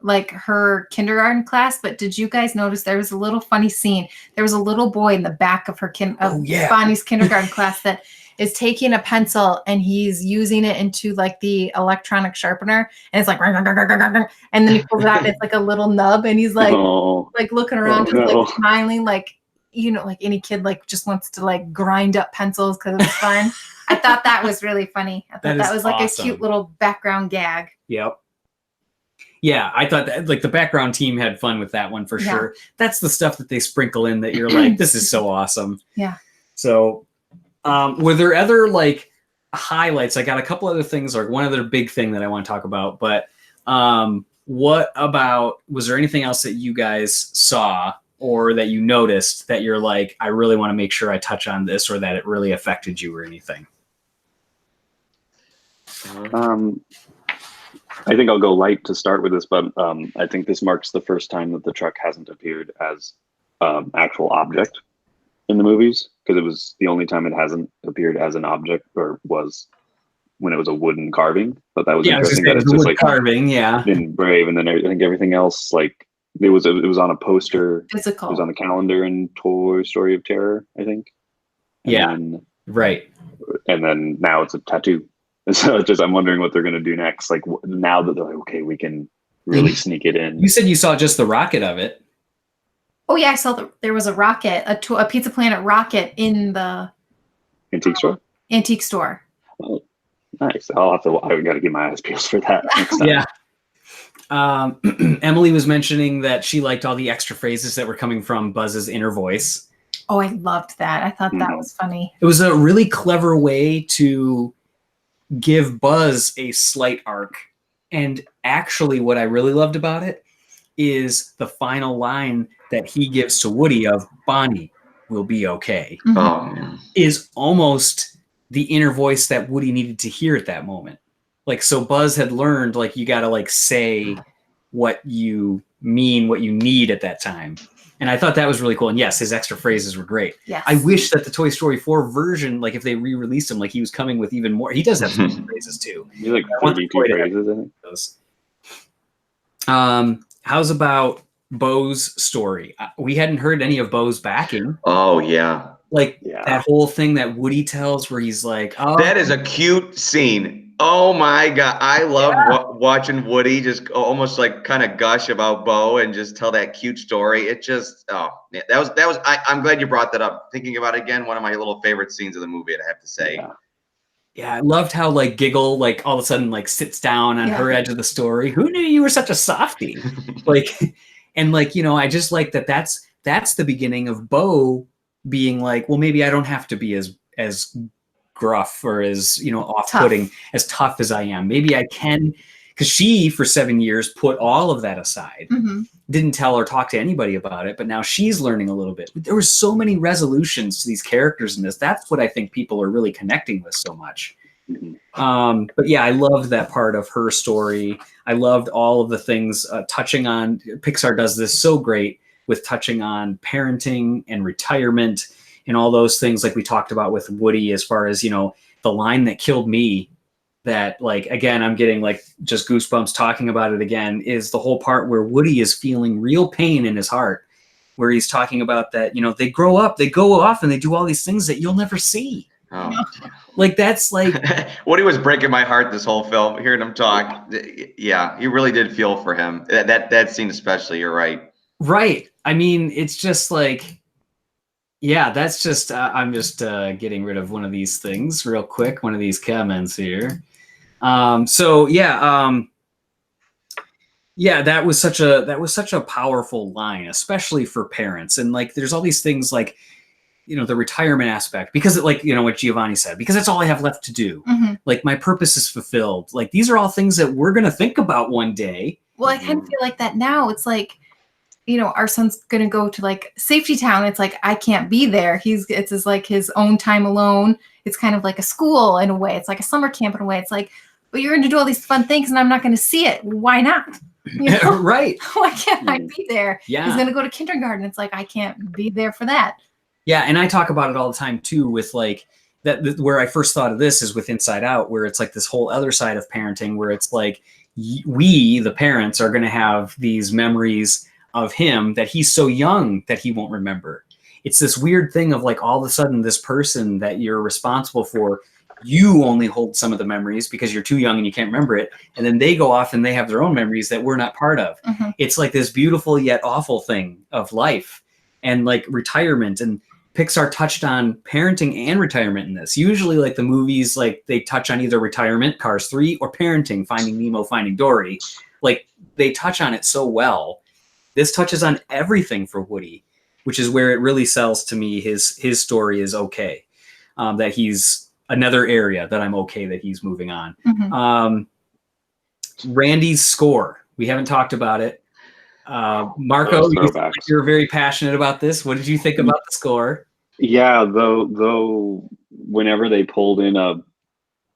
like her kindergarten class, but did you guys notice there was a little funny scene? There was a little boy in the back of her Bonnie's kindergarten class that is taking a pencil and he's using it into like the electronic sharpener, and it's like, and then he pulls it out and it's like a little nub, and he's like, like looking around, like smiling, like like any kid like just wants to like grind up pencils because it's fun. I thought that was really funny. I thought that was like awesome. A cute little background gag. Yep. Yeah, I thought that like the background team had fun with that one for sure. That's the stuff that they sprinkle in that you're like, this is so awesome. Yeah. So were there other like highlights? I got a couple other things, like one other big thing that I want to talk about, but was there anything else that you guys saw or that you noticed that you're like, I really want to make sure I touch on this, or that it really affected you or anything? I think I'll go light to start with this, but I think this marks the first time that the truck hasn't appeared as actual object in the movies, because it was the only time it hasn't appeared as an object, or was when it was a wooden carving. But that was interesting. That it's just like carving, in Brave, and then I think everything else, like it was on a poster. Physical. It was on the calendar in Toy Story of Terror, I think. Right. And then now it's a tattoo. And so I'm wondering what they're going to do next. Like now that they're like, okay, we can really sneak it in. You said you saw just the rocket of it. Oh yeah, I saw there was a rocket, a Pizza Planet rocket in the antique store. Antique store. Oh, nice. I've got to get my eyes peeled for that next time. Yeah. Emily was mentioning that she liked all the extra phrases that were coming from Buzz's inner voice. Oh, I loved that. I thought that was funny. It was a really clever way to give Buzz a slight arc. And actually what I really loved about it is the final line that he gives to Woody of Bonnie will be okay. Is almost the inner voice that Woody needed to hear at that moment. Like, so Buzz had learned, like, you got to like say what you mean, what you need at that time. And I thought that was really cool. And yes, his extra phrases were great. Yes. I wish that the Toy Story 4 version, like if they re-released him, like he was coming with even more. He does have some phrases too. He's like 32 phrases, I think. How's about Bo's story? We hadn't heard any of Bo's backing. Oh yeah. That whole thing that Woody tells where he's like, oh. That is a cute scene. Oh my God. I love watching Woody just almost like kind of gush about Bo and just tell that cute story. It just, that was, I'm glad you brought that up. Thinking about it again, one of my little favorite scenes of the movie, I have to say. Yeah, I loved how like Giggle like all of a sudden like sits down on her edge of the story. Who knew you were such a softie? And I just like that's the beginning of Bo being like, well, maybe I don't have to be as gruff or as off-putting, as tough as I am. Maybe I can because she for 7 years put all of that aside, Mhm. didn't tell or talk to anybody about it, but now she's learning a little bit. There were so many resolutions to these characters in this. That's what I think people are really connecting with so much. But yeah, I loved that part of her story. I loved all of the things touching on. Pixar does this so great with touching on parenting and retirement and all those things, like we talked about with Woody, as far as, you know, the line that killed me, that, like, again, I'm getting like just goosebumps talking about it again, is the whole part where Woody is feeling real pain in his heart, where he's talking about that, you know, they grow up, they go off and they do all these things that you'll never see. Oh. Like, that's like, Woody was breaking my heart this whole film, hearing him talk. Yeah, you really did feel for him. That scene especially, you're right. right. I mean, it's just like, yeah, that's just, I'm just getting rid of one of these things real quick, one of these comments here. So yeah, yeah, that was such a powerful line, especially for parents. And like, there's all these things like, you know, the retirement aspect, because it, like, you know, what Giovanni said, because that's all I have left to do. Mhm. Like, my purpose is fulfilled. Like, these are all things that we're going to think about one day. Well, I kind of feel like that now. It's like, you know, our son's gonna go to like Safety Town. It's like, I can't be there. It's like his own time alone. It's kind of like a school in a way. It's like a summer camp in a way. It's like, but you're going to do all these fun things and I'm not going to see it. Why not? You know? Right. Why can't I be there? Yeah. He's going to go to kindergarten. It's like, I can't be there for that. Yeah, and I talk about it all the time too, with like that, where I first thought of this is with Inside Out, where it's like this whole other side of parenting, where it's like we, the parents, are going to have these memories of him that he's so young that he won't remember. It's this weird thing of like, all of a sudden, this person that you're responsible for, you only hold some of the memories because you're too young and you can't remember it. And then they go off and they have their own memories that we're not part of. Mm-hmm. It's like this beautiful yet awful thing of life and like retirement. And Pixar touched on parenting and retirement in this. Usually like the movies, like they touch on either retirement, Cars 3, or parenting, Finding Nemo, Finding Dory. Like they touch on it so well. This touches on everything for Woody, which is where it really sells to me his story is okay. That he's another area that I'm okay that he's moving on. Mm-hmm. Randy's score. We haven't talked about it. Marco, you're very passionate about this. What did you think about the score? Yeah, though whenever they pulled in a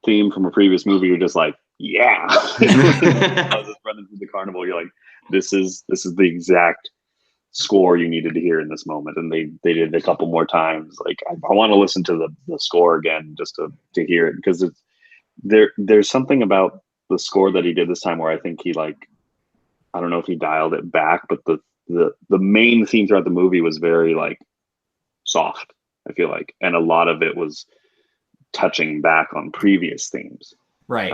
theme from a previous movie, you're just like, yeah. I was just running through the carnival. You're like, this is the exact score you needed to hear in this moment. And they did it a couple more times. Like, I want to listen to the score again just to hear it, because there's something about the score that he did this time where I think he, like, I don't know if he dialed it back, but the main theme throughout the movie was very like soft, I feel like, and a lot of it was touching back on previous themes. Right.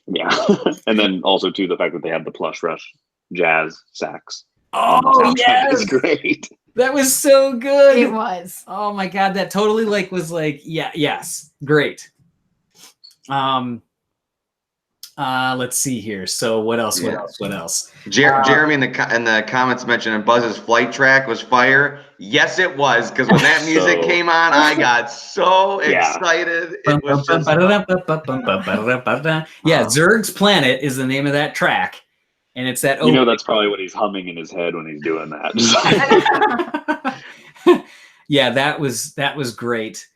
Yeah. And then also too, the fact that they had the Plush Rush jazz sax. Oh yes, is great. That was so good. It was. Oh my god, that totally like was like, yeah, yes, great. Let's see here. So what else? What else? Jeremy in the comments mentioned Buzz's flight track was fire. Yes, it was, because when that music came on, I got so excited. It was just... Yeah, Zurg's Planet is the name of that track, and it's that. You know, that's probably what he's humming in his head when he's doing that. Yeah, that was great.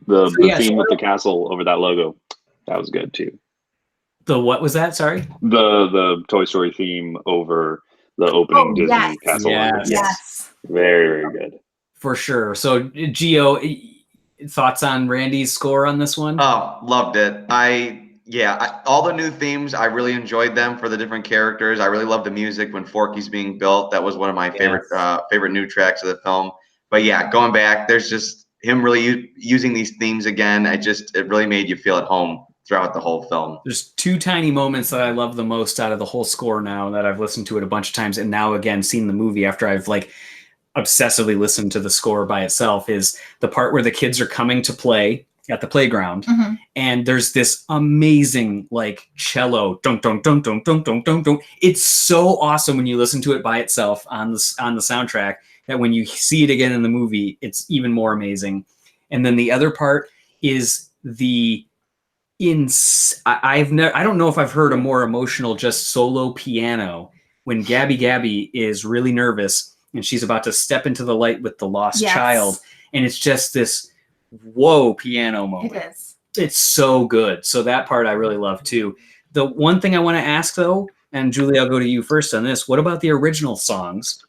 The theme with the castle over that logo, that was good too. The what was that? Sorry. The Toy Story theme over the opening Disney castle. Yes. Very, very good. For sure. So, Gio, thoughts on Randy's score on this one? Oh, loved it. All the new themes, I really enjoyed them for the different characters. I really loved the music when Forky's being built. That was one of my favorite new tracks of the film. But yeah, going back, there's just him really using these themes again. It really made you feel at home throughout the whole film. There's two tiny moments that I love the most out of the whole score now that I've listened to it a bunch of times, and now again seen the movie after I've like obsessively listened to the score by itself, is the part where the kids are coming to play at the playground, and there's this amazing like cello dun dun dun dun dun dun dun dun. It's so awesome when you listen to it by itself on the soundtrack, that when you see it again in the movie, it's even more amazing. And then the other part is I don't know if I've heard a more emotional just solo piano when Gabby is really nervous and she's about to step into the light with the lost child, and it's just this whoa piano moment. It is. It's so good. So that part I really love too. The one thing I want to ask though, and Julie, I'll go to you first on this. What about the original songs?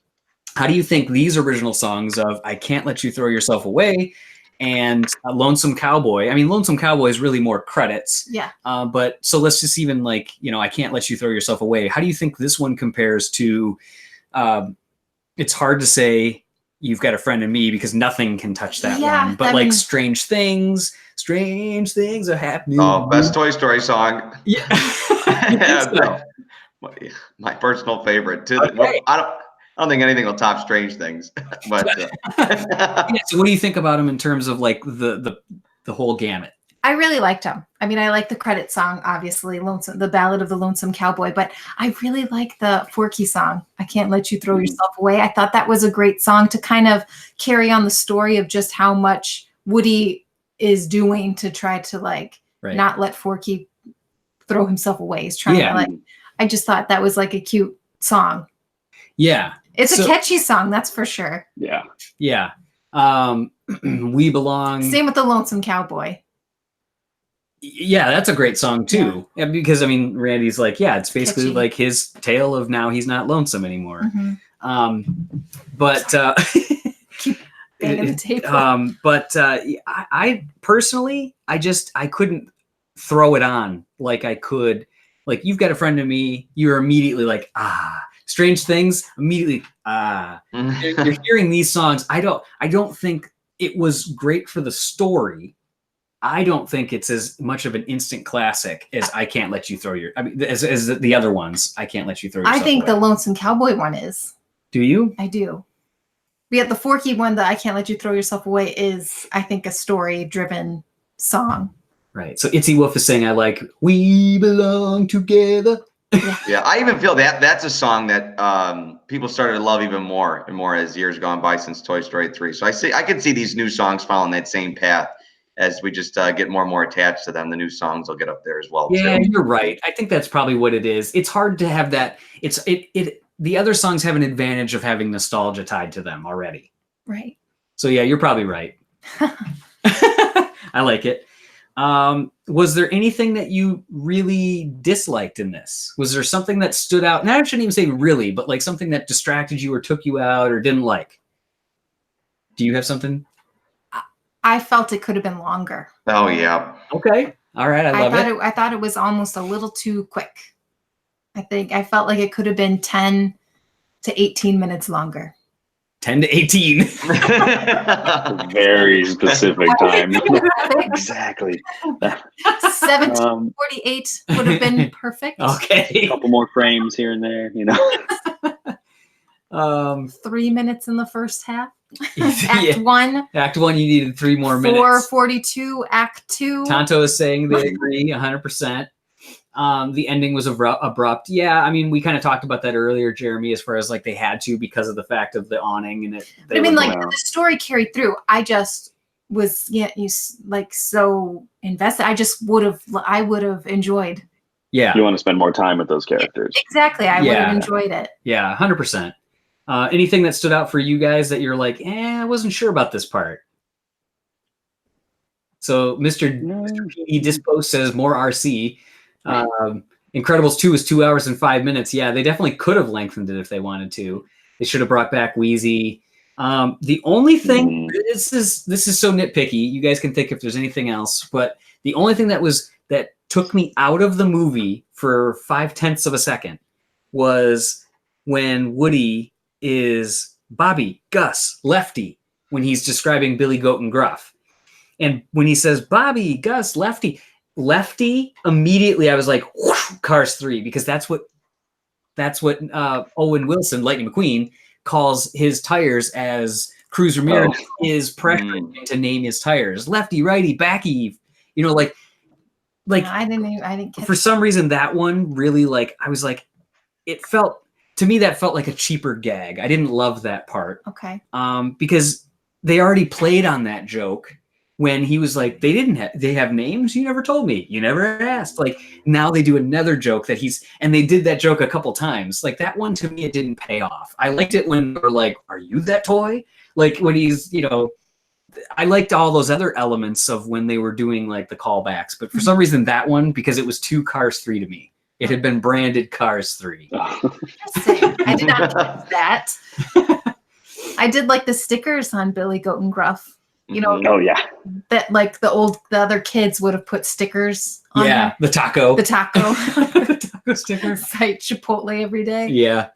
How do you think these original songs of I Can't Let You Throw Yourself Away and Lonesome Cowboy? I mean, Lonesome Cowboy is really more credits. Yeah. But so let's just even like, I Can't Let You Throw Yourself Away. How do you think this one compares to, it's hard to say You've Got a Friend in Me because nothing can touch that one. But like Strange Things Are Happening. Oh, best Toy Story song. Yeah. My personal favorite too. Okay. I don't think anything will top Strange Things. But so what do you think about them in terms of like the whole gamut? I really liked them. I mean, I like the credit song, obviously, the Ballad of the Lonesome Cowboy, but I really like the Forky song, I Can't Let You Throw Yourself Away. I thought that was a great song to kind of carry on the story of just how much Woody is doing to try to not let Forky throw himself away. He's trying to I just thought that was like a cute song. Yeah. It's a catchy song, that's for sure. Yeah. Yeah. We Belong. Same with the Lonesome Cowboy. Yeah, that's a great song too. Yeah. Because I mean, Randy's like, it's basically catchy. Like his tale of now he's not lonesome anymore. Mm-hmm. But keep banging the table. I personally, I couldn't throw it on like I could. Like You've Got a Friend in Me, you're immediately like, Strange Things, immediately, You're hearing these songs. I don't think it was great for the story. I don't think it's as much of an instant classic as I Can't Let You Throw Your. I mean, as the other ones, I Can't Let You Throw Yourself I think away. the Lonesome Cowboy one is. Do you? I do. But yet the Forky one, the I Can't Let You Throw Yourself Away, is I think a story-driven song. Right. So Itzy Wolf is saying, I like We Belong Together. Yeah, I even feel that's a song that people started to love even more and more as years gone by since Toy Story 3. So I could see these new songs following that same path. As we just get more and more attached to them, the new songs will get up there as well. Yeah, too. You're right. I think that's probably what it is. It's hard to have that. The other songs have an advantage of having nostalgia tied to them already. Right. So yeah, you're probably right. I like it. Was there anything that you really disliked in this? Was there something that stood out? And I shouldn't even say really, but like something that distracted you or took you out or didn't like? Do you have something? I felt it could have been longer. Oh yeah. Okay. All right. I love it. I thought it was almost a little too quick. I felt like it could have been 10 to 18 minutes longer. 10 to 18. Very specific time. Exactly. 17:48 would have been perfect. Okay. A couple more frames here and there, 3 minutes in the first half. Act 1. Act 1, you needed 3 more minutes. 4:42. Act 2. Tonto is saying they agree 100%. The ending was abrupt. Yeah, I mean, we kind of talked about that earlier, Jeremy, as far as like they had to because of the fact of the awning and it. But I mean, like the story carried through. I just was so invested. I would have enjoyed. Yeah, you want to spend more time with those characters. Exactly, I would have enjoyed it. Yeah, 100%. Anything that stood out for you guys that you're like, I wasn't sure about this part? So Mr. P. Dispo says more RC. Incredibles 2 was 2 hours and 5 minutes. Yeah, they definitely could have lengthened it if they wanted to. They should have brought back Wheezy. The only thing, this is so nitpicky. You guys can think if there's anything else, but the only thing that took me out of the movie for 0.5 of a second was when Woody is Bobby, Gus, Lefty, when he's describing Billy Goat and Gruff. And when he says Bobby, Gus, Lefty, immediately I was like, whoosh, Cars 3, because that's what Owen Wilson, Lightning McQueen, calls his tires as Cruz Ramirez is pressuring to name his tires. Lefty, righty, backy, like No, I didn't catch for some reason that one really I was like, it felt to me that felt like a cheaper gag. I didn't love that part. Okay. Because they already played on that joke when he was like, they have names? You never told me. You never asked. Like, now they do another joke and they did that joke a couple times. Like, that one to me, it didn't pay off. I liked it when they were like, are you that toy? Like, when he's, I liked all those other elements of when they were doing like the callbacks. But for some reason, that one, because it was too Cars 3 to me. It had been branded Cars 3. Interesting. I did not get that. I did like the stickers on Billy Goat and Gruff. Oh yeah. That like the other kids would have put stickers on Yeah, the taco. the taco. The taco sticker. Cite Chipotle every day. Yeah.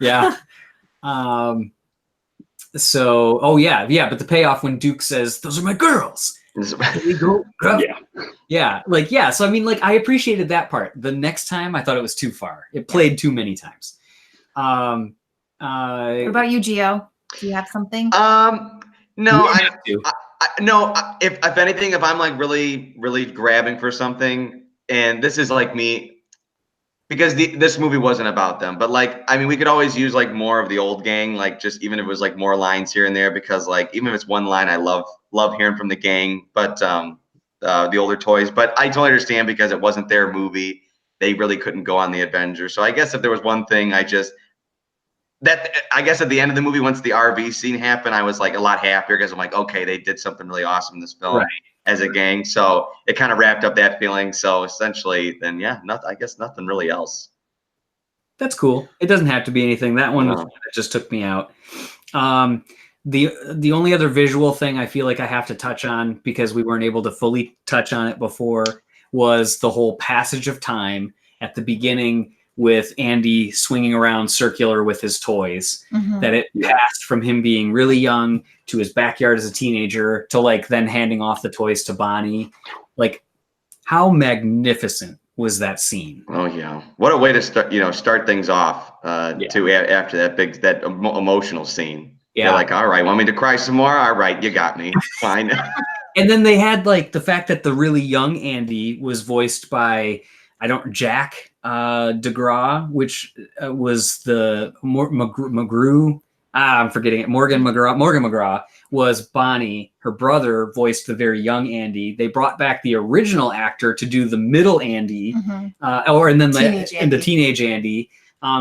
So, but the payoff when Duke says, "Those are my girls." Yeah. So I mean, like, I appreciated that part. The next time, I thought it was too far. It played too many times. What about you, Gio? Do you have something? No, if anything, if I'm like really, really grabbing for something, and this is like me, because this movie wasn't about them, but like, I mean, we could always use like more of the old gang, like just even if it was like more lines here and there, because like even if it's one line, I love hearing from the gang, but the older toys. But I totally understand because it wasn't their movie, they really couldn't go on the adventure. So I guess if there was one thing, I guess at the end of the movie, once the RV scene happened, I was like a lot happier because I'm like, okay, they did something really awesome in this film as a gang. So it kind of wrapped up that feeling. So essentially, then I guess nothing really else. That's cool. It doesn't have to be anything. That one was one that just took me out. The only other visual thing I feel like I have to touch on, because we weren't able to fully touch on it before, was the whole passage of time at the beginning with Andy swinging around circular with his toys. That it passed from him being really young to his backyard as a teenager to like then handing off the toys to Bonnie. Like, how magnificent was that scene? Oh yeah, what a way to start things off too, after that emotional scene. Yeah, like, all right, want me to cry some more? All right, you got me. Fine. And then they had like the fact that the really young Andy was voiced by Jack DeGraw, which was the McGrew. I'm forgetting it. Morgan McGraw was Bonnie. Her brother voiced the very young Andy. They brought back the original actor to do the middle Andy, the teenage Andy.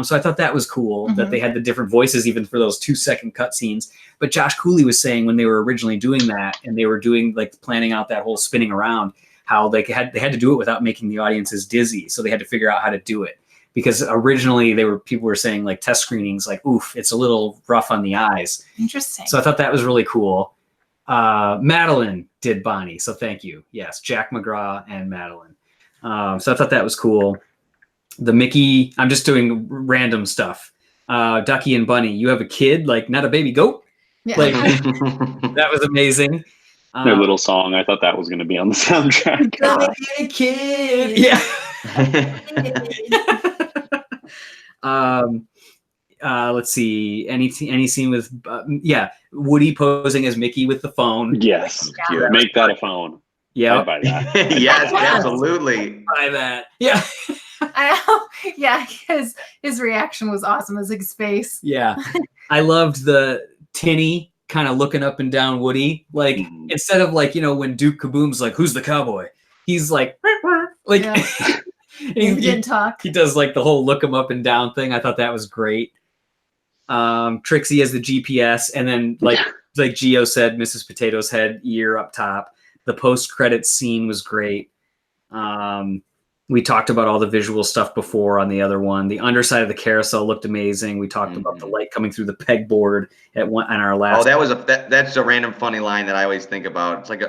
So I thought that was cool that they had the different voices even for those 2-second cutscenes. But Josh Cooley was saying when they were originally doing that and they were doing like planning out that whole spinning around, how they had to do it without making the audiences dizzy. So they had to figure out how to do it, because originally people were saying like test screenings, like, oof, it's a little rough on the eyes. Interesting. So I thought that was really cool. Madeline did Bonnie. So thank you. Yes. Jack McGraw and Madeline. So I thought that was cool. The Mickey, I'm just doing random stuff. Ducky and Bunny, you have a kid, like not a baby goat. Yeah. Like that was amazing. Their little song, I thought that was going to be on the soundtrack. Kid. Yeah. Let's see. Any scene with Woody posing as Mickey with the phone. Yes. Yeah. Make that a phone. Yeah. I'd buy that. Yes, absolutely. Buy that. Yeah. I know. Yeah, his reaction was awesome. His face. Yeah. I loved the Tinny kind of looking up and down Woody. Like, instead of like, when Duke Kaboom's like, who's the cowboy? He's like, he didn't talk. He does like the whole look him up and down thing. I thought that was great. Trixie as the GPS, and then like Gio said, Mrs. Potato's Head ear up top. The post-credits scene was great. We talked about all the visual stuff before on the other one. The underside of the carousel looked amazing. We talked about the light coming through the pegboard on our last. Oh, that's a random funny line that I always think about. It's like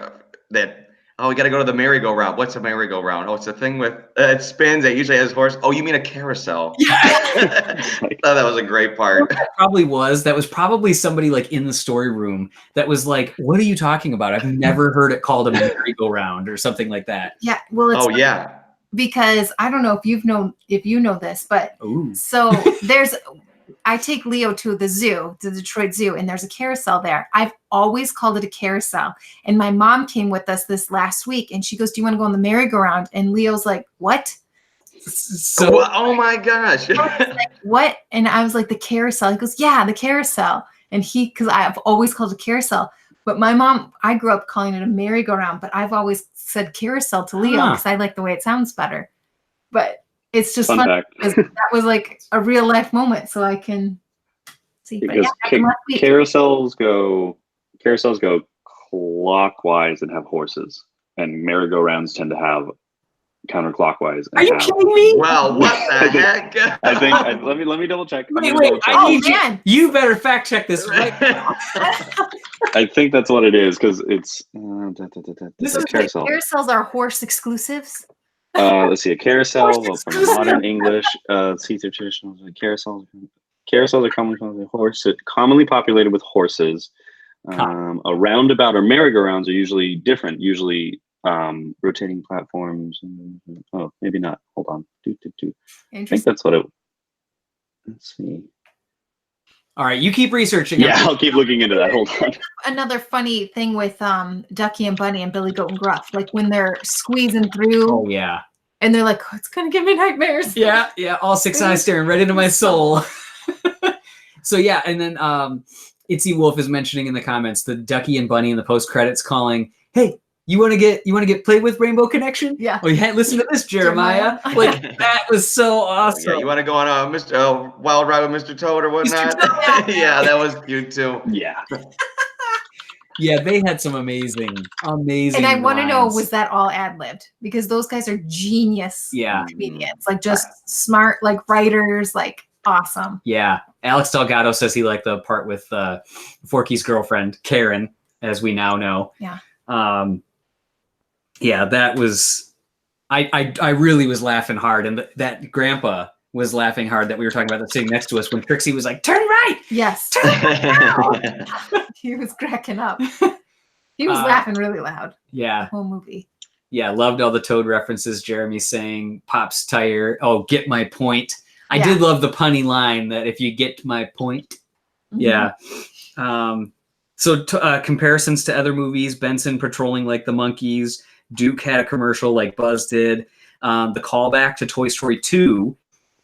we got to go to the merry-go-round. What's a merry-go-round? Oh, it's a thing with it spins. It usually has horse. Oh, you mean a carousel? Yeah. I thought that was a great part. That was probably somebody like in the story room that was like, "What are you talking about? I've never heard it called a merry-go-round or something like that." Yeah. Well, it's yeah. Because I don't know if you know this, but so I take Leo to the zoo, the Detroit Zoo, and there's a carousel there. I've always called it a carousel. And my mom came with us this last week and she goes, "Do you want to go on the merry-go-round?" And Leo's like, "What?" So, oh my gosh. I was like, "What?" And I was like, "The carousel." He goes, "Yeah, the carousel." And because I've always called it a carousel. But my mom, I grew up calling it a merry-go-round, but I've always said carousel to Leo because I like the way it sounds better. But it's just Fun fun fact. because that was like a real life moment, so I can see. But Because yeah, last week. carousels go clockwise and have horses, and merry-go-rounds tend to have counterclockwise. And Are you kidding me? Wow, what the heck? I think let me double check. Wait, I need man. you better fact check this right. I think that's what it is because it's This a is carousel. Carousels are horse exclusives. Let's see, a carousel Horse from exclusive. modern English. See through traditional carousels. Carousels are commonly populated with horses. A roundabout or merry-go-rounds are usually different. Usually rotating platforms. Oh, maybe not. Hold on. I think that's what it. Let's see. All right, you keep researching. Yeah, I'll keep looking into that. Hold on. Another funny thing with Ducky and Bunny and Billy Goat and Gruff, like when they're squeezing through Oh yeah. and they're like, oh, it's gonna give me nightmares. Yeah, all six eyes staring right into my soul. So yeah, and then Itzy Wolf is mentioning in the comments the Ducky and Bunny in the post credits calling, "Hey, you want to get played with Rainbow Connection? Yeah. Oh, yeah, listen to this, Jeremiah." Like that was so awesome. Yeah, you want to go on a wild ride with Mr. Toad or whatnot? Toad, Yeah, that was cute too. Yeah. Yeah, they had some amazing. And I want to know, lines. was that all ad-libbed? Because those guys are genius Yeah. comedians, like just smart, like writers, like awesome. Yeah. Alex Delgado says he liked the part with Forky's girlfriend, Karen, as we now know. Yeah. Yeah, that was I really was laughing hard, and that grandpa was laughing hard that we were talking about that sitting next to us when Trixie was like, "Turn right." Yes. He was cracking up. He was laughing really loud. Yeah. The whole movie. Yeah, loved all the Toad references. Jeremy saying Pop's tire. Oh, get my point. I did love the punny line that if you get my point. Mm-hmm. Yeah. So comparisons to other movies, Benson patrolling like the monkeys, Duke had a commercial like Buzz did. The callback to Toy Story 2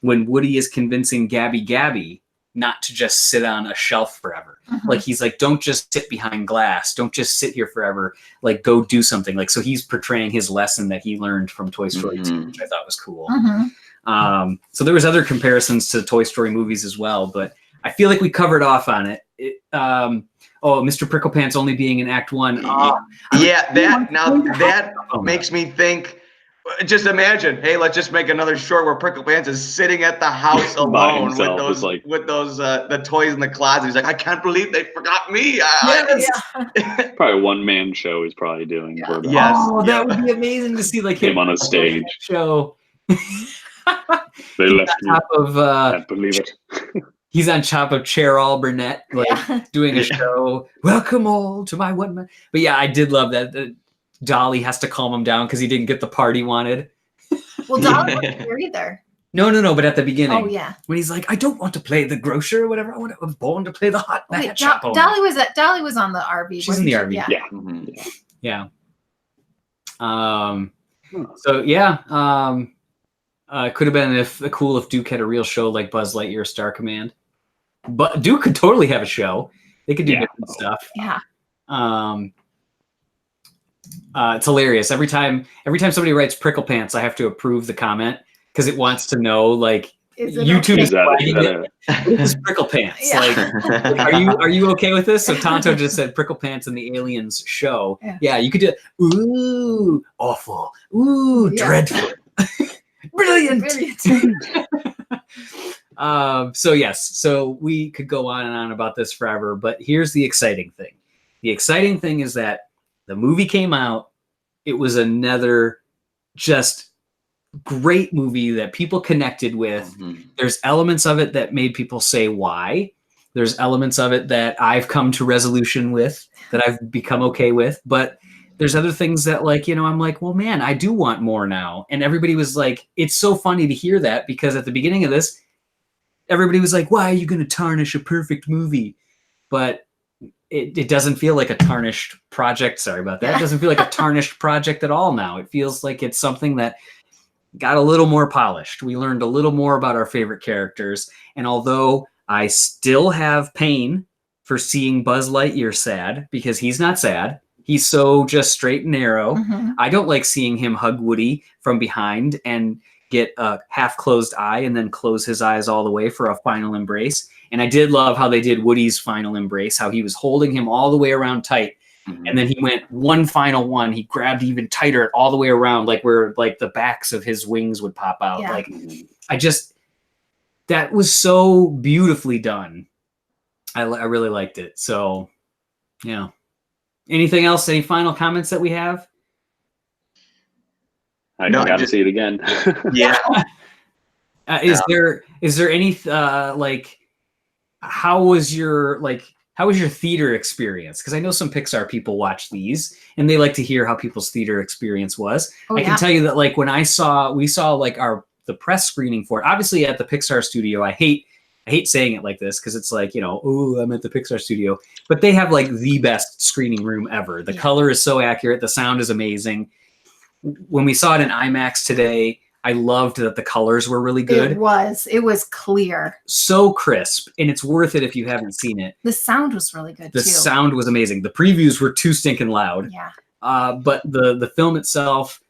when Woody is convincing Gabby not to just sit on a shelf forever. Mm-hmm. Like he's like, don't just sit behind glass. Don't just sit here forever. Like go do something. Like, so he's portraying his lesson that he learned from Toy Story 2, which I thought was cool. Mm-hmm. So there was other comparisons to Toy Story movies as well, but I feel like we covered off on it. Mr. Pricklepants only being in Act 1. Yeah, that makes me think. Just imagine, hey, let's just make another short where Pricklepants is sitting at the house alone himself, with those the toys in the closet. He's like, I can't believe they forgot me. Probably a one-man show he's probably doing. Yeah. Yes. Oh, that would be amazing to see like him on a stage. Show. They left me. Top of, Can't believe it. He's on top of Chair All Burnett, like doing a show. Welcome all to my one man. But yeah, I did love that. Dolly has to calm him down because he didn't get the part he wanted. Well, Dolly wasn't there either. No, but at the beginning. Oh, yeah. When he's like, I don't want to play the grocer or whatever. I was born to play the hot Wait, shop owner. Dolly was on the RV. She's in the RV. Yeah. Yeah. Mm-hmm. Yeah. So yeah. It could have been cool if Duke had a real show like Buzz Lightyear Star Command. But Duke could totally have a show. They could do different stuff. Yeah. It's hilarious. Every time somebody writes Prickle Pants, I have to approve the comment because it wants to know like YouTube is this Prickle Pants. Yeah. Like, are you okay with this? So Tonto just said Prickle Pants in the Aliens show. Yeah, you could do it. Ooh, awful. Ooh, dreadful. Brilliant. So we could go on and on about this forever, but here's the exciting thing. The exciting thing is that the movie came out. It was another just great movie that people connected with. There's elements of it that made people say why. There's elements of it that I've come to resolution with, that I've become okay with, but there's other things that like, I'm like, well, man, I do want more now. And everybody was like, it's so funny to hear that because at the beginning of this, everybody was like, why are you going to tarnish a perfect movie? But it doesn't feel like a tarnished project. Sorry about that. It doesn't feel like a tarnished project at all now. It feels like it's something that got a little more polished. We learned a little more about our favorite characters. And although I still have pain for seeing Buzz Lightyear sad, because he's not sad. He's so just straight and narrow. I don't like seeing him hug Woody from behind and get a half closed eye and then close his eyes all the way for a final embrace. And I did love how they did Woody's final embrace, how he was holding him all the way around tight. And then he went one final one. He grabbed even tighter all the way around, like where like the backs of his wings would pop out. Yeah. Like that was so beautifully done. I really liked it. So yeah. Anything else? Any final comments that we have? I got to see it again. Yeah. Is there any like how was your theater experience? Because I know some Pixar people watch these and they like to hear how people's theater experience was. I can tell you that like when we saw like the press screening for it, obviously at the Pixar studio. I hate saying it like this because it's like, oh, I'm at the Pixar studio, but they have like the best screening room ever. The color is so accurate. The sound is amazing. When we saw it in IMAX today, I loved that the colors were really good. It was clear. So crisp, and it's worth it if you haven't seen it. The sound was really good, too. The sound was amazing. The previews were too stinking loud. Yeah. But the film itself,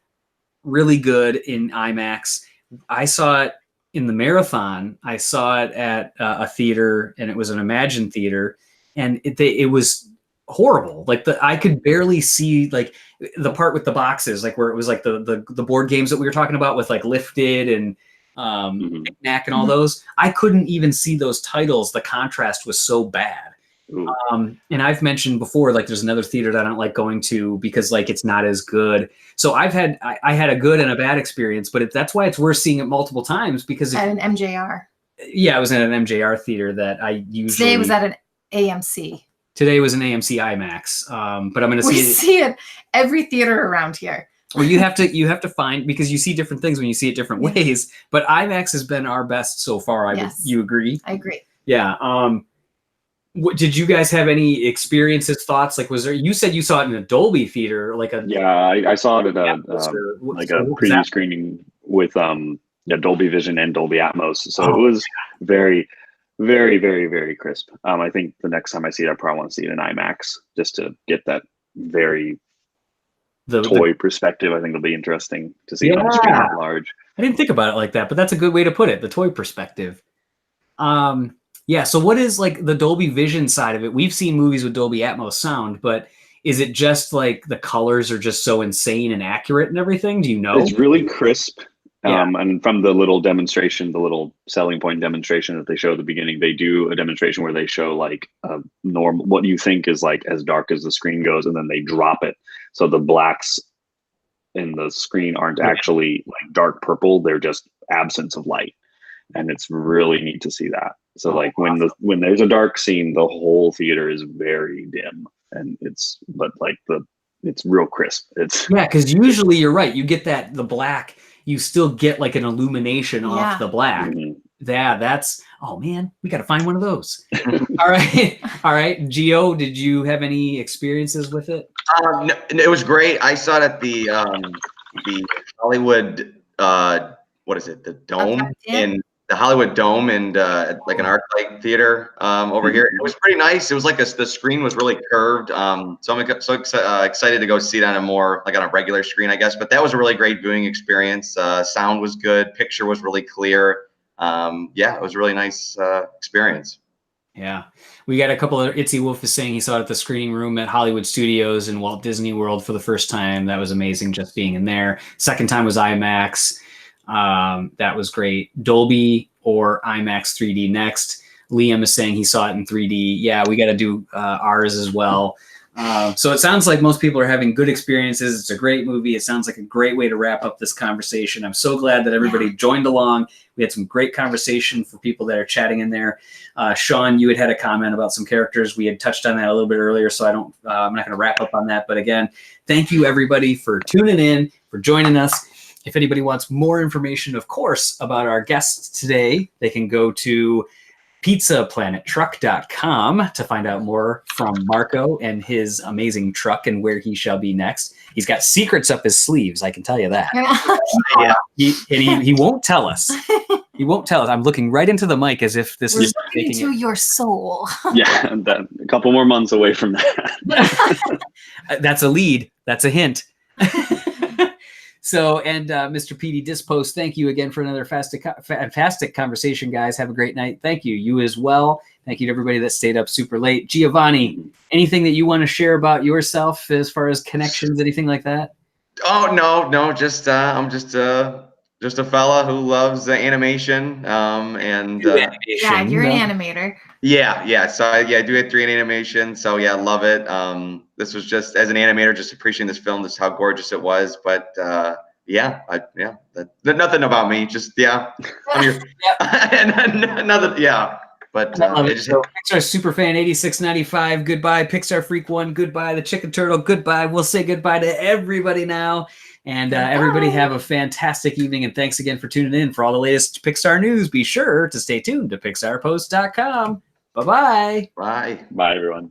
really good in IMAX. I saw it in the marathon. I saw it at a theater, and it was an Imagine theater, and it was horrible. Like I could barely see like the part with the boxes, like where it was like the board games that we were talking about with like Lifted and Knack and all those. I couldn't even see those titles. The contrast was so bad. And I've mentioned before, like there's another theater that I don't like going to because like it's not as good. So I had a good and a bad experience, but that's why it's worth seeing it multiple times because at an MJR. Yeah, I was in an MJR theater that I usually. Today was at an AMC. Today was an AMC IMAX, but I'm going to We see it every theater around here. Well, you have to find, because you see different things when you see it different ways. But IMAX has been our best so far. You agree? I agree. Yeah. Did you guys have any experiences, thoughts? Like, you said you saw it in a Dolby theater, like a. Yeah, I saw it at a preview screening with Dolby Vision and Dolby Atmos. So it was very, very, very, very crisp. I think the next time I see it, I probably want to see it in IMAX just to get that very toy perspective. I think it'll be interesting to see it on the screen that large. I didn't think about it like that, but that's a good way to put it, the toy perspective. Yeah, so what is like the Dolby Vision side of it? We've seen movies with Dolby Atmos sound, but is it just like the colors are just so insane and accurate and everything? Do you know? It's really crisp. And from the little demonstration, the little selling point demonstration that they show at the beginning, they do a demonstration where they show like normal, what you think is like as dark as the screen goes, and then they drop it. So the blacks in the screen aren't actually like dark purple; they're just absence of light, and it's really neat to see that. So like when there's a dark scene, the whole theater is very dim, and it's real crisp. Because usually you're right, you get the black. You still get like an illumination off the black. Yeah, that's, oh man, we got to find one of those. All right. Gio, did you have any experiences with it? No, it was great. I saw it at the Hollywood, what is it? The Dome in the Hollywood Dome and like an ArcLight theater over here. It was pretty nice. It was like the screen was really curved. So I'm so excited to go see it on a regular screen, I guess. But that was a really great viewing experience. Sound was good. Picture was really clear. It was a really nice experience. Yeah, we got a couple of Itzy Wolf is saying he saw it at the screening room at Hollywood Studios in Walt Disney World for the first time. That was amazing, just being in there. Second time was IMAX. That was great. Dolby or IMAX 3D next. Liam is saying he saw it in 3D. Yeah, we got to do ours as well. So it sounds like most people are having good experiences. It's a great movie. It sounds like a great way to wrap up this conversation. I'm so glad that everybody joined along. We had some great conversation for people that are chatting in there. Sean, you had a comment about some characters. We had touched on that a little bit earlier, so I'm not going to wrap up on that. But again, thank you everybody for tuning in, for joining us. If anybody wants more information, of course, about our guests today, they can go to pizzaplanetruck.com to find out more from Marco and his amazing truck and where he shall be next. He's got secrets up his sleeves, I can tell you that. Yeah. He won't tell us. You won't tell us. I'm looking right into the mic as if this We're is looking making into it. your soul. Yeah, and then a couple more months away from that. That's a lead. That's a hint. So, and Mr. PD Dispost, thank you again for another fantastic conversation, guys. Have a great night. Thank you. You as well. Thank you to everybody that stayed up super late. Giovanni, anything that you want to share about yourself as far as connections, anything like that? Oh no, just I'm just a fella who loves animation. And Yeah, you're an animator. yeah. So I do have 3 in animation. So yeah, love it. This was just as an animator, just appreciating this film, just how gorgeous it was. But nothing about me. Just I'm your and another But I love it. just So, Pixar Superfan 8695, goodbye. Pixar Freak 1, goodbye. The Chicken Turtle, goodbye. We'll say goodbye to everybody now. And everybody have a fantastic evening. And thanks again for tuning in. For all the latest Pixar news, be sure to stay tuned to pixarpost.com. Bye-bye. Bye. Bye, everyone.